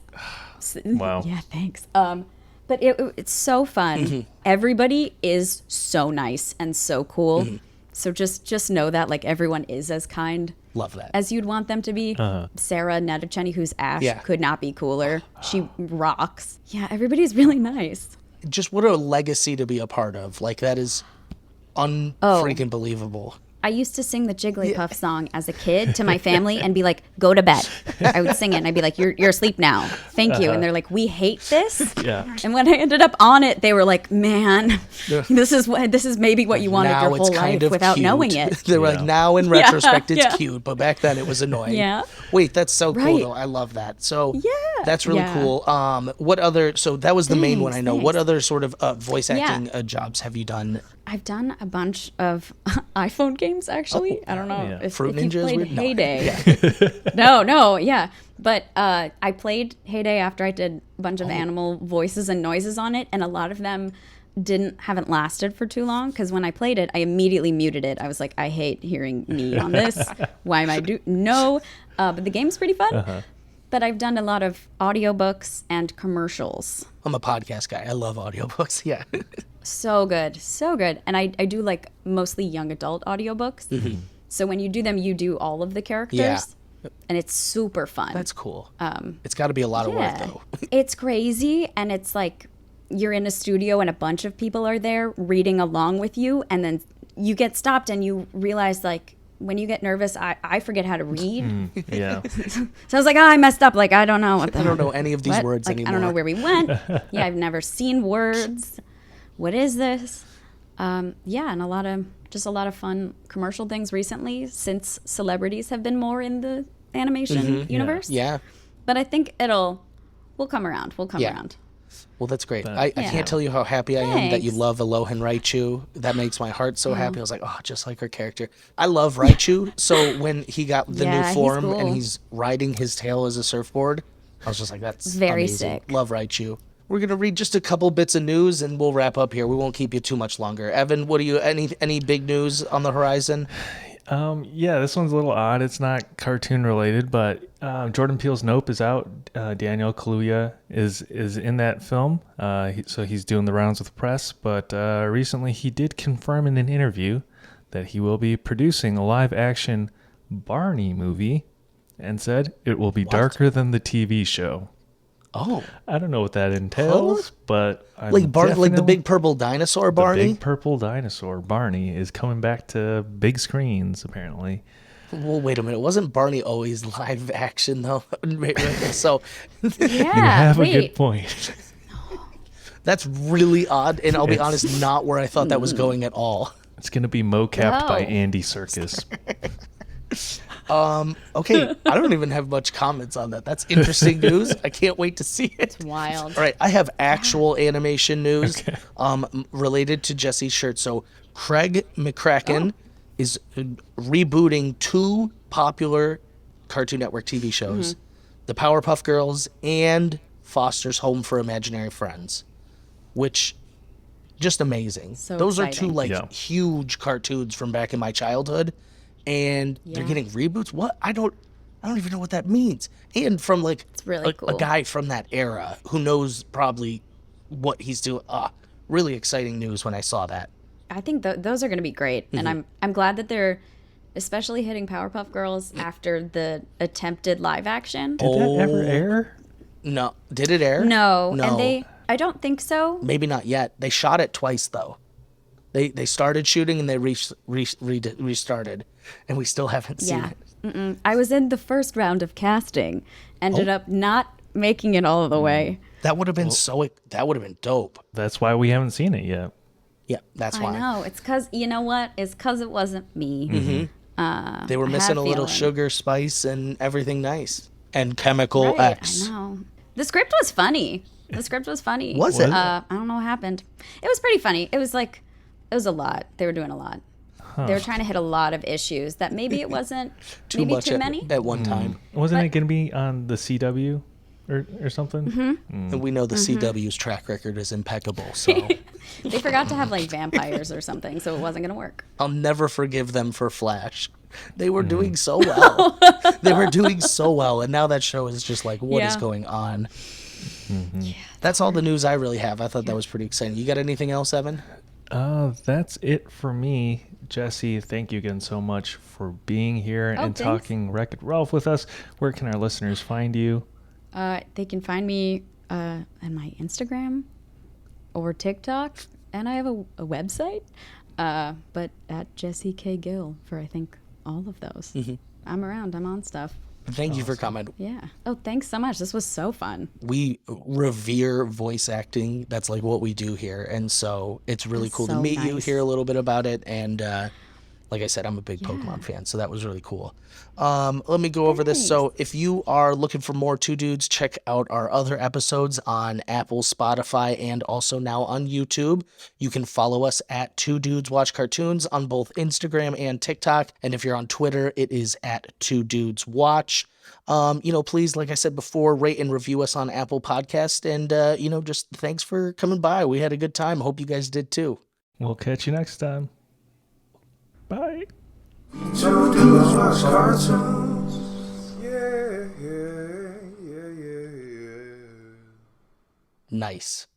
Wow. Yeah, thanks. But it's so fun. Everybody is so nice and so cool. So just know that like everyone is as kind. Love that. As you'd want them to be. Sarah Netacheni, who's Ash, could not be cooler. She rocks. Yeah, everybody's really nice. Just what a legacy to be a part of. Like that is unfreaking believable. I used to sing the Jigglypuff song as a kid to my family and be like, go to bed. I would sing it and I'd be like, you're asleep now. Thank you. And they're like, we hate this. Yeah. And when I ended up on it, they were like, man, this is maybe what you wanted your whole life without cute. knowing it. They were like, now in retrospect, it's cute. But back then it was annoying. Yeah. Wait, that's so cool though. I love that. So that's really cool. What other, so that was the main one I know. What other sort of voice acting jobs have you done? I've done a bunch of iPhone games, actually. I don't know if Fruit you Ninja played is weird? Heyday. No. But I played Heyday after I did a bunch of animal voices and noises on it, and a lot of them haven't lasted for too long, because when I played it, I immediately muted it. I was like, I hate hearing me on this. Why am I No. But the game's pretty fun. But I've done a lot of audiobooks and commercials. I'm a podcast guy. I love audiobooks. Yeah. So good. And I do like mostly young adult audiobooks. So when you do them, you do all of the characters. and it's super fun. That's cool. It's got to be a lot of work, though. It's crazy, and it's like you're in a studio and a bunch of people are there reading along with you, and then you get stopped and you realize, like, when you get nervous, I forget how to read. Yeah. So I was like, I messed up. Like, I don't know. I don't know any of these words anymore. I don't know where we went. Yeah, I've never seen words. What is this? And a lot of fun commercial things recently, since celebrities have been more in the animation universe. Yeah. But I think we'll come around. We'll come around. Well, that's great. I can't tell you how happy I am that you love Alohan Raichu. That makes my heart so happy. I was like, oh, just like her character. I love Raichu. So when he got the new form and he's riding his tail as a surfboard, I was just like, that's very amazing. sick. Love Raichu. We're going to read just a couple bits of news and we'll wrap up here. We won't keep you too much longer. Evan, what do you, any big news on the horizon? This one's a little odd. It's not cartoon related, but Jordan Peele's Nope is out. Daniel Kaluuya is in that film, so he's doing the rounds with the press. But recently, he did confirm in an interview that he will be producing a live-action Barney movie, and said it will be darker than the TV show. Oh, I don't know what that entails, but I'm like the big purple dinosaur Barney. The big purple dinosaur Barney is coming back to big screens, apparently. Well, wait a minute. Wasn't Barney always live action though? So You have a good point. that's really odd, and I'll be honest, not where I thought that was going at all. It's gonna be mocapped by Andy Serkis. Okay, I don't even have much comments on that. That's interesting news. I can't wait to see it. It's wild. All right, I have actual animation news related to Jessie's shirt. So Craig McCracken is rebooting two popular Cartoon Network TV shows, The Powerpuff Girls and Foster's Home for Imaginary Friends, which just amazing. So Those exciting. are two huge cartoons from back in my childhood. And they're getting reboots. What? I don't even know what that means. And from like really cool. a guy from that era who knows probably what he's doing. Really exciting news when I saw that. I think those are going to be great, and I'm glad that they're especially hitting Powerpuff Girls after the attempted live action. Did that ever air? No, did it air? No, and I don't think so. Maybe not yet. They shot it twice though. They started shooting and they restarted, and we still haven't seen it. Mm-mm. I was in the first round of casting, ended up not making it all the way. That would have been that would have been dope. That's why we haven't seen it yet. Yeah, that's why. I know. It's because, you know what? It's because it wasn't me. They were missing a little sugar, spice, and everything nice. And Chemical X. I know. The script was funny. Was it? I don't know what happened. It was pretty funny. It was a lot. They were doing a lot. They were trying to hit a lot of issues that maybe it wasn't too many at one time. Wasn't it going to be on the CW or something? And we know the CW's track record is impeccable. So they forgot to have like vampires or something, so it wasn't going to work. I'll never forgive them for Flash. They were doing so well. They were doing so well, and now that show is just like, what is going on? Yeah, that's all the news I really have. I thought that was pretty exciting. You got anything else, Evan? That's it for me. Jesse, thank you again so much for being here and talking Wreck-It Ralph with us. Where can our listeners find you? They can find me on my Instagram or TikTok, and I have a website, but at Jessie K. Gill for, I think, all of those. I'm around. I'm on stuff. Thank you for coming. Yeah. Oh, thanks so much. This was so fun. We revere voice acting. That's like what we do here. And so it's really cool to meet you, hear a little bit about it. And like I said, I'm a big Pokemon fan, so that was really cool. Let me go over this. So if you are looking for more Two Dudes, check out our other episodes on Apple, Spotify, and also now on YouTube. You can follow us at Two Dudes Watch Cartoons on both Instagram and TikTok. And if you're on Twitter, it is at Two Dudes Watch. Please, like I said before, rate and review us on Apple Podcast. And, just thanks for coming by. We had a good time. Hope you guys did too. We'll catch you next time. Bye. Two dudes watch cartoons. Yeah. Nice.